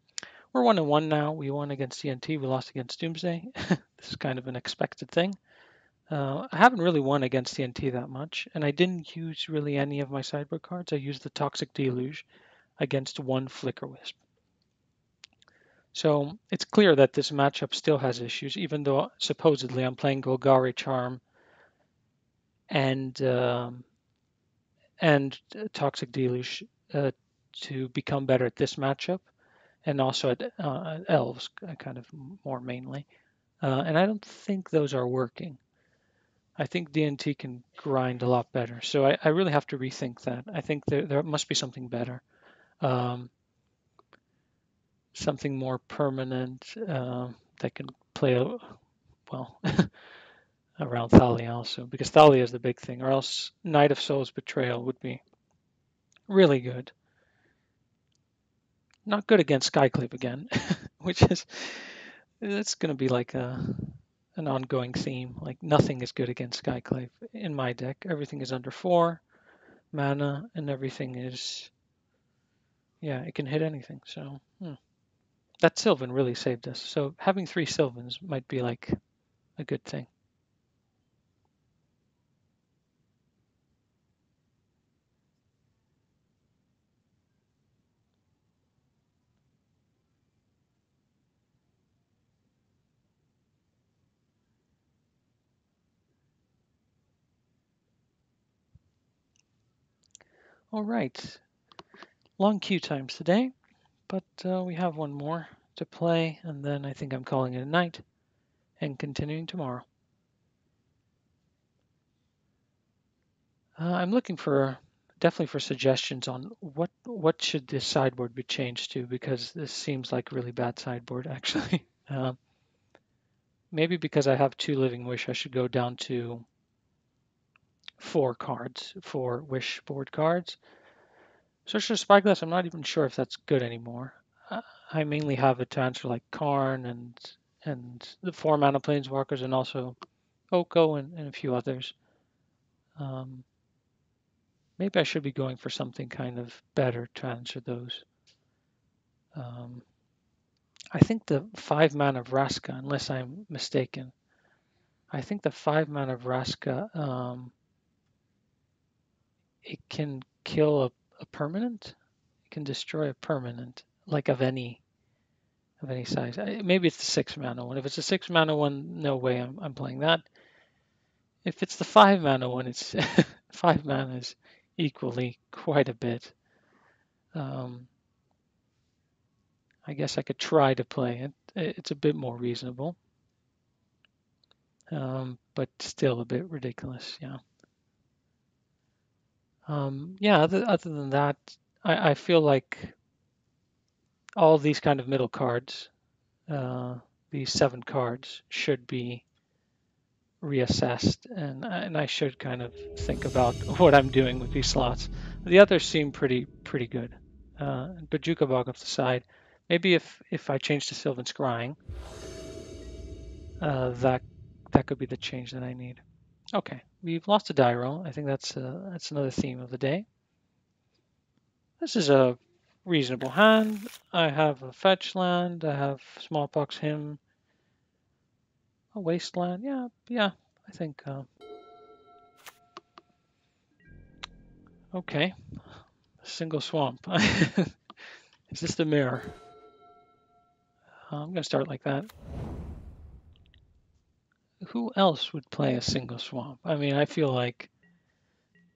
S1: we're 1-1 now. We won against DNT. We lost against Doomsday. This is kind of an expected thing. I haven't really won against TNT that much, and I didn't use really any of my sideboard cards. I used the Toxic Deluge against one Flicker Wisp. So it's clear that this matchup still has issues, even though supposedly I'm playing Golgari Charm and Toxic Deluge to become better at this matchup, and also at Elves, kind of more mainly. And I don't think those are working. I think DNT can grind a lot better. So I really have to rethink that. I think there must be something better, um, something more permanent that can play well around Thalia also, because Thalia is the big thing, or else Knight of Souls Betrayal would be really good. Not good against Skyclave again, which is it's going to be like an ongoing theme. Like nothing is good against Skyclave in my deck. Everything is under 4 mana, and everything is yeah, it can hit anything. So that Sylvan really saved us. So having 3 Sylvans might be like a good thing. All right, long queue times today, but we have one more to play, and then I think I'm calling it a night and continuing tomorrow. I'm looking for definitely for suggestions on what should this sideboard be changed to, because this seems like a really bad sideboard actually. Maybe because I have 2 Living Wish, I should go down to 4 cards, 4 Wish board cards. Sorcerer Spyglass, I'm not even sure if that's good anymore. I mainly have it to answer like Karn and the 4 mana Planeswalkers, and also Oko and a few others. Um, Maybe I should be going for something kind of better to answer those. Um, I think the 5 mana Vraska, unless I'm mistaken, I think the 5 mana Vraska, it can kill a permanent. It can destroy a permanent, like of any size. Maybe it's the 6 mana one. If it's a 6 mana one, no way I'm playing that. If it's the 5 mana one, it's 5 mana is equally quite a bit. I guess I could try to play it. It's a bit more reasonable, but still a bit ridiculous. Yeah. Yeah. Other than that, I feel like all these kind of middle cards, uh, these 7 cards, should be reassessed, and I should kind of think about what I'm doing with these slots. The others seem pretty good. Bajuka Bog off the side. Maybe if I change to Sylvan Scrying, that could be the change that I need. Okay, we've lost a die roll. I think that's another theme of the day. This is a reasonable hand. I have a fetch land. I have Smallpox Hymn, a wasteland. Yeah. I think okay. Single swamp. Is this the mirror? I'm gonna start like that. Who else would play a single swamp? I mean, I feel like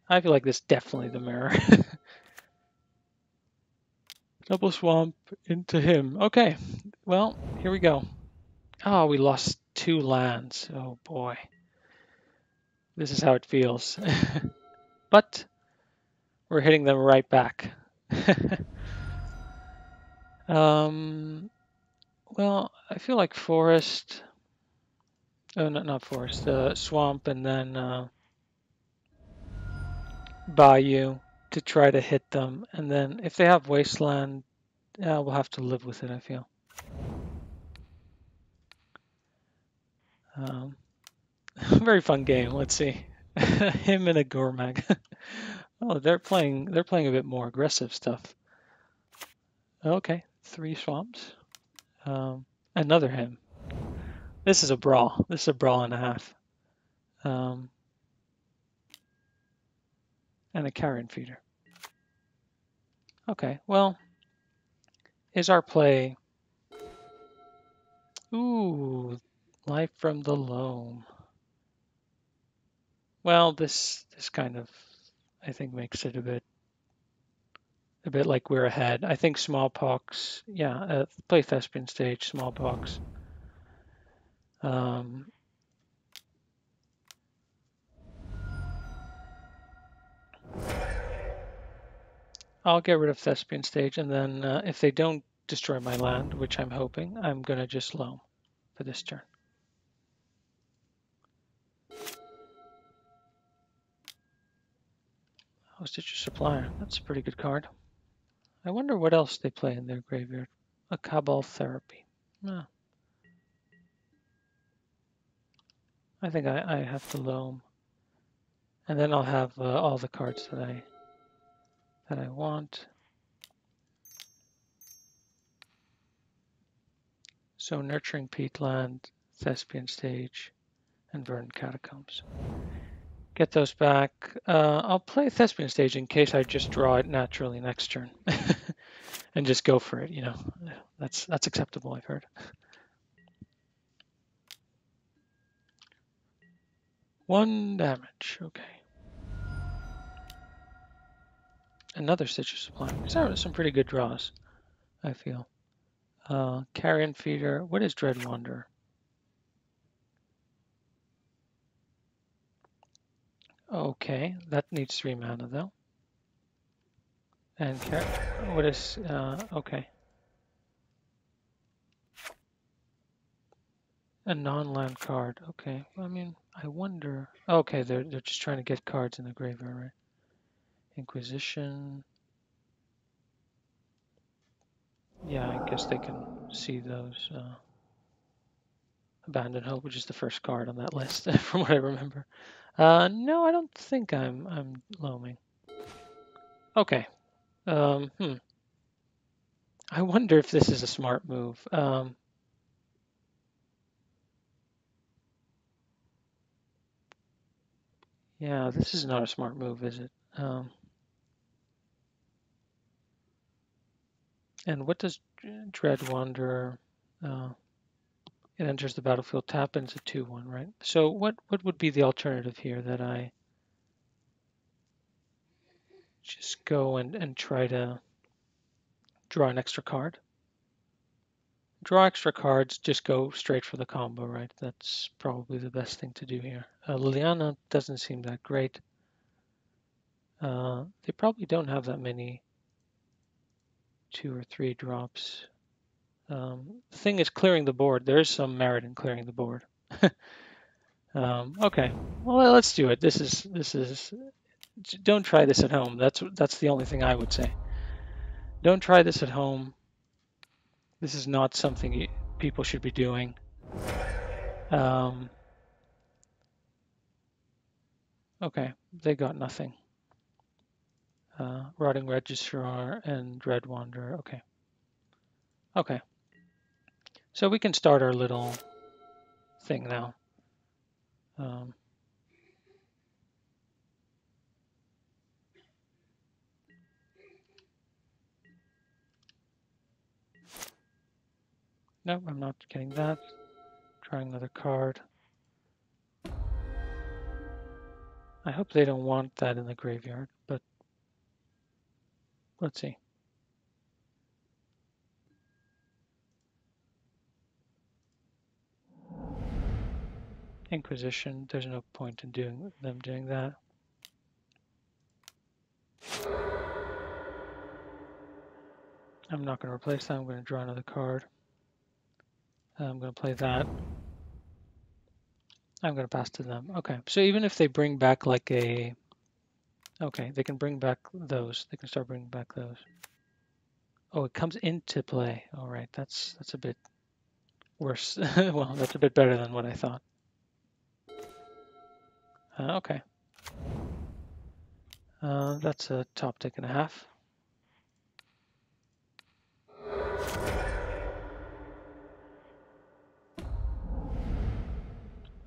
S1: this definitely the mirror. Double swamp into him. Okay, well, here we go. Oh, we lost 2 lands. Oh boy. This is how it feels. But we're hitting them right back. um, well, I feel like forest. Oh, not forest. Swamp, and then bayou to try to hit them. And then if they have wasteland, we'll have to live with it, I feel. Um, very fun game. Let's see. Him and a Gormag. Oh, they're playing a bit more aggressive stuff. Okay, 3 swamps. Another him. This is a brawl. This is a brawl and a half. And a carrion feeder. Okay, well, is our play... Ooh, life from the loam. Well, this kind of, I think, makes it a bit like we're ahead. I think smallpox, yeah, play thespian stage, smallpox. I'll get rid of Thespian Stage, and then if they don't destroy my land, which I'm hoping, I'm going to just loam for this turn. Oh, Stitcher Supplier. That's a pretty good card. I wonder what else they play in their graveyard. A Cabal Therapy. No. I think I have to loam. And then I'll have all the cards that I want. So Nurturing Peatland, Thespian Stage, and Verdant Catacombs. Get those back. I'll play Thespian Stage in case I just draw it naturally next turn. And just go for it, you know. That's acceptable, I've heard. 1 damage, okay. Another Stitcher Supply. These are some pretty good draws, I feel. Carrion Feeder. What is Dread Wanderer? Okay, that needs 3 mana though. And what is okay? A non-land card. Okay. I mean, I wonder. Okay, they're just trying to get cards in the graveyard, right? Inquisition. Yeah, I guess they can see those. Abandon Hope, which is the first card on that list, from what I remember. No, I don't think I'm loaming. Okay. I wonder if this is a smart move. Yeah, this is not a smart move, is it? And what does Dread Wanderer? It enters the battlefield, tap into 2/1, right? So what would be the alternative here that I just go and try to draw an extra card? Draw extra cards, just go straight for the combo, right? That's probably the best thing to do here. Liliana doesn't seem that great. They probably don't have that many 2 or 3 drops. The thing is clearing the board. There is some merit in clearing the board. Okay, well, let's do it. This is. Don't try this at home. That's the only thing I would say. Don't try this at home. This is not something people should be doing. Okay, they got nothing. Rotting Registrar and Dread Wanderer. Okay. Okay. So we can start our little thing now. No, I'm not getting that. Trying another card. I hope they don't want that in the graveyard, but let's see. Inquisition, there's no point in them doing that. I'm not going to replace that. I'm going to draw another card. I'm going to play that. I'm going to pass to them. Okay, so even if they bring back like a... Okay, they can bring back those. They can start bringing back those. Oh, it comes into play. All right, that's a bit worse. Well, that's a bit better than what I thought. Okay. That's a top tick and a half.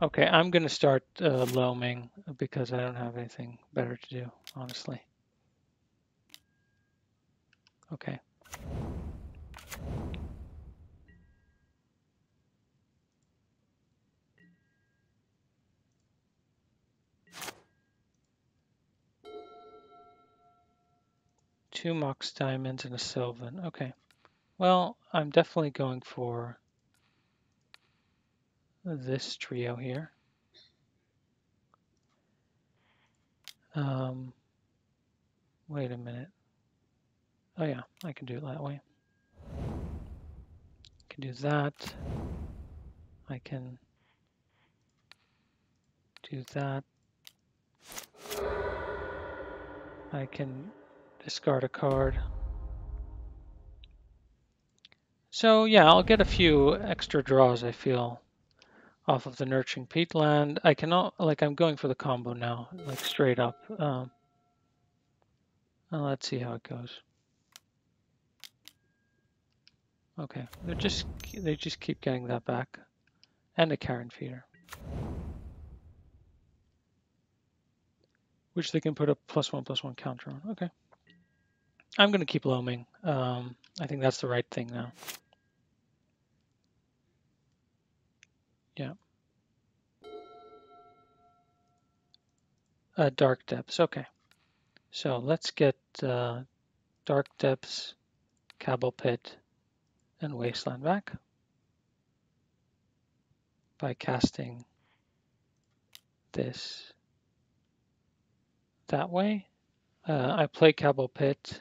S1: Okay, I'm going to start loaming because I don't have anything better to do, honestly. Okay. Two Mox Diamonds and a Sylvan. Okay. Well, I'm definitely going for this trio here. Wait a minute. Oh yeah, I can do it that way. I can do that. I can do that. I can discard a card. So yeah, I'll get a few extra draws, I feel, off of the Nurturing Peatland. I cannot, like, I'm going for the combo now, like straight up. Well, let's see how it goes. Okay, they just keep getting that back, and a Karen feeder, which they can put a +1/+1 counter on. Okay, I'm gonna keep loaming. I think that's the right thing now. Yeah. Dark Depths. Okay, so let's get Dark Depths, Cabal Pit, and Wasteland back by casting this that way. I play Cabal Pit.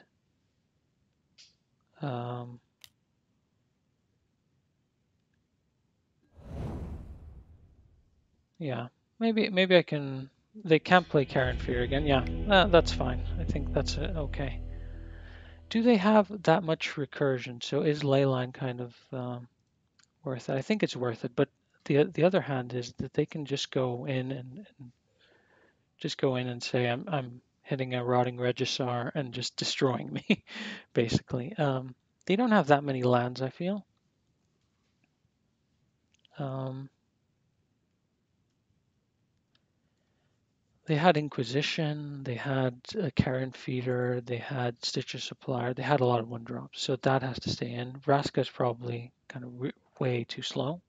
S1: Yeah, maybe I can. They can't play Karen Fear again. Yeah, that's fine. I think that's okay. Do they have that much recursion? So is Leyline kind of worth it? I think it's worth it. But the other hand is that they can just go in and just go in and say I'm hitting a Rotting Regisar and just destroying me, basically. They don't have that many lands, I feel. Um, They had Inquisition, they had a Karen Feeder, they had Stitcher Supplier, they had a lot of one drops, so that has to stay in. Vraska's probably kind of way too slow.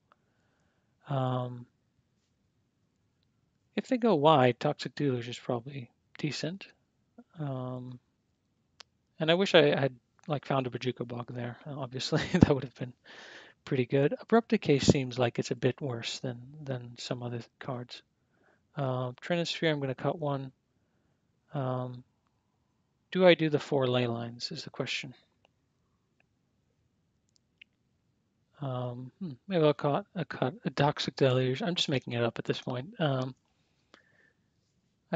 S1: If they go wide, Toxic Deluge is probably decent. And I wish I had like found a Bajuka Bog there. Obviously, that would have been pretty good. Abrupt Decay seems like it's a bit worse than some other cards. Trinisphere, I'm going to cut one. Do I do the 4 ley lines is the question. Maybe I'll cut a Toxic Deluge. I'm just making it up at this point. I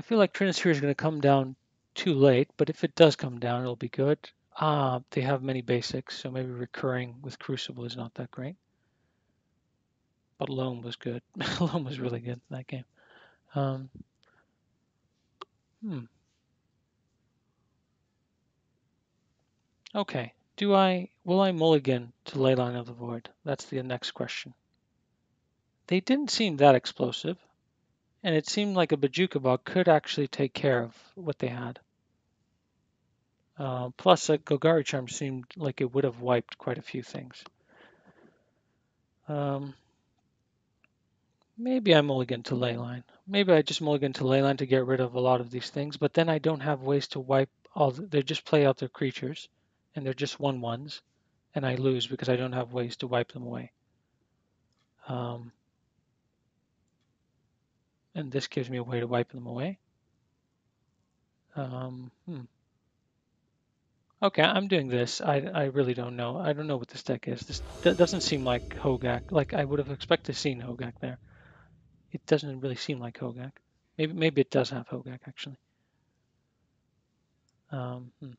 S1: feel like Trinisphere is going to come down too late, but if it does come down, it'll be good. They have many basics, so maybe recurring with Crucible is not that great. But Loam was good. Loam was really good in that game. Um, hmm. Okay. Will I mulligan to Leyline of the Void? That's the next question. They didn't seem that explosive, and it seemed like a Bajuka Bog could actually take care of what they had. Plus, a Golgari Charm seemed like it would have wiped quite a few things. Maybe I mulligan to Leyline. Maybe I just mulligan to Leyline to get rid of a lot of these things, but then I don't have ways to wipe all. They just play out their creatures, and they're just 1/1s, and I lose because I don't have ways to wipe them away. And this gives me a way to wipe them away. Okay, I'm doing this. I really don't know. I don't know what this deck is. This doesn't seem like Hogak. Like I would have expected to see Hogak there. It doesn't really seem like Hogak. Maybe it does have Hogak actually. Um, hmm.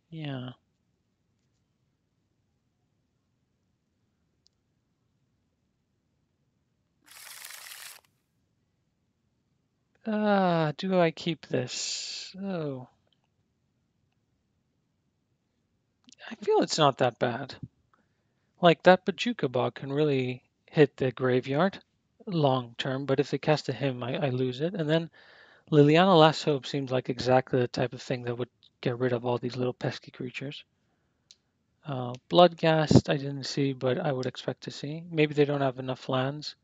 S1: Yeah. Do I keep this? Oh, I feel it's not that bad. Like that Bajuka Bog can really hit the graveyard long term, but if they cast a him, I lose it. And then Liliana Last Hope seems like exactly the type of thing that would get rid of all these little pesky creatures. Bloodghast I didn't see, but I would expect to see. Maybe they don't have enough lands,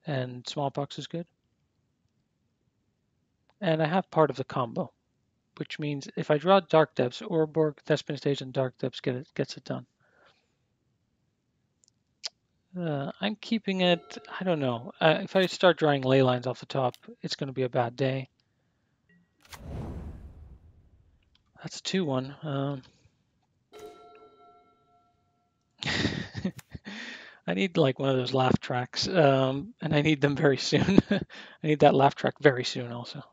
S1: and Smallpox is good. And I have part of the combo, which means if I draw Dark Depths, Urborg, Thespin Stage, and Dark Depths gets it done. I'm keeping it, I don't know. If I start drawing ley lines off the top, it's going to be a bad day. That's a 2-1. I need like one of those laugh tracks, and I need them very soon. I need that laugh track very soon also.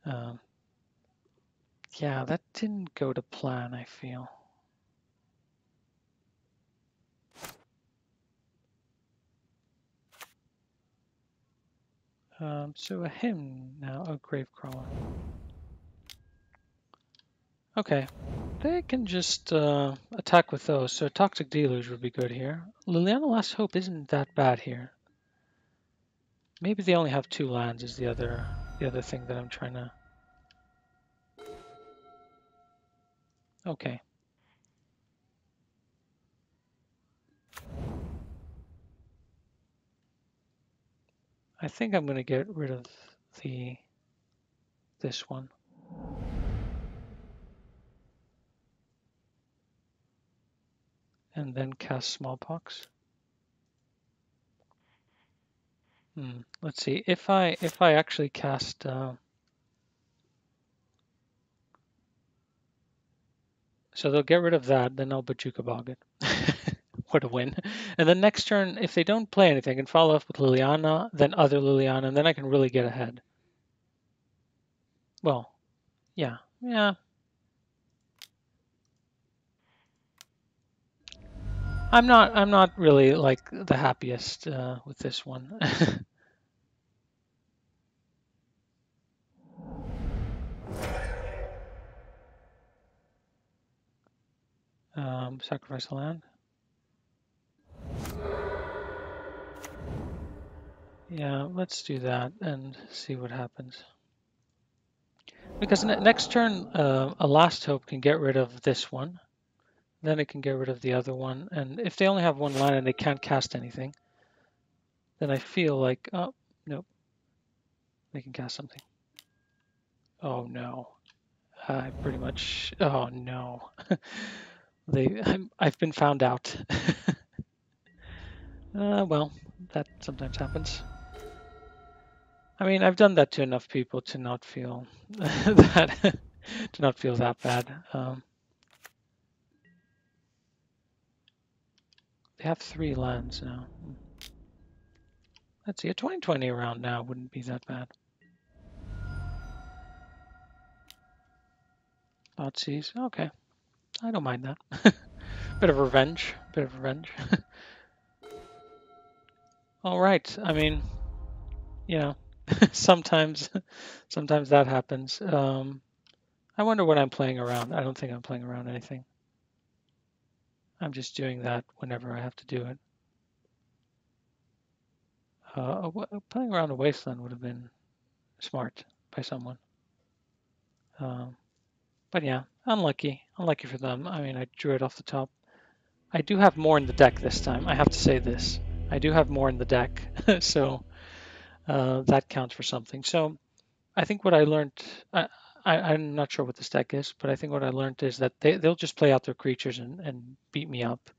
S1: Um, yeah, that didn't go to plan, I feel. So a hymn now, a grave crawler. Okay, they can just attack with those. So Toxic Deluge would be good here. Liliana Last Hope isn't that bad here. Maybe they only have 2 lands is the other thing that I'm trying to. Okay. I think I'm going to get rid of this one. And then cast Smallpox. Let's see if I actually cast. So they'll get rid of that, then I'll Bajuka Bog it. What a win. And then next turn, if they don't play anything, I can follow up with Liliana, then other Liliana, and then I can really get ahead. Well, yeah. I'm not really like the happiest with this one. Sacrifice a land. Yeah, let's do that and see what happens. Because next turn, a Last Hope can get rid of this one. Then it can get rid of the other one. And if they only have 1 land and they can't cast anything, then I feel like, oh, nope, they can cast something. Oh, no. I pretty much, oh, no. I've been found out. Well, that sometimes happens. I mean, I've done that to enough people to not feel that to not feel that bad. They have 3 lands now. Let's see, a 2020 around now wouldn't be that bad. Thoughtseize, okay, I don't mind that. Bit of revenge. All right, I mean, you know, sometimes that happens. I wonder what I'm playing around. I don't think I'm playing around anything. I'm just doing that whenever I have to do it. Playing around a wasteland would have been smart by someone. But yeah, unlucky for them. I mean, I drew it off the top. I do have more in the deck this time. I have to say this. I do have more in the deck, so that counts for something. So I think what I learned, I'm not sure what this deck is, but I think what I learned is that they'll just play out their creatures and beat me up.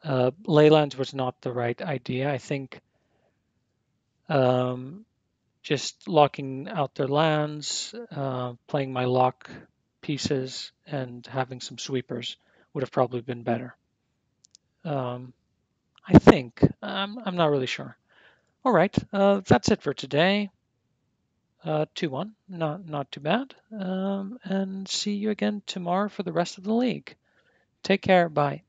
S1: Leylands was not the right idea. I think just locking out their lands, playing my lock pieces, and having some sweepers would have probably been better. I think. I'm not really sure. All right, that's it for today. 2-1, not too bad. And see you again tomorrow for the rest of the league. Take care. Bye.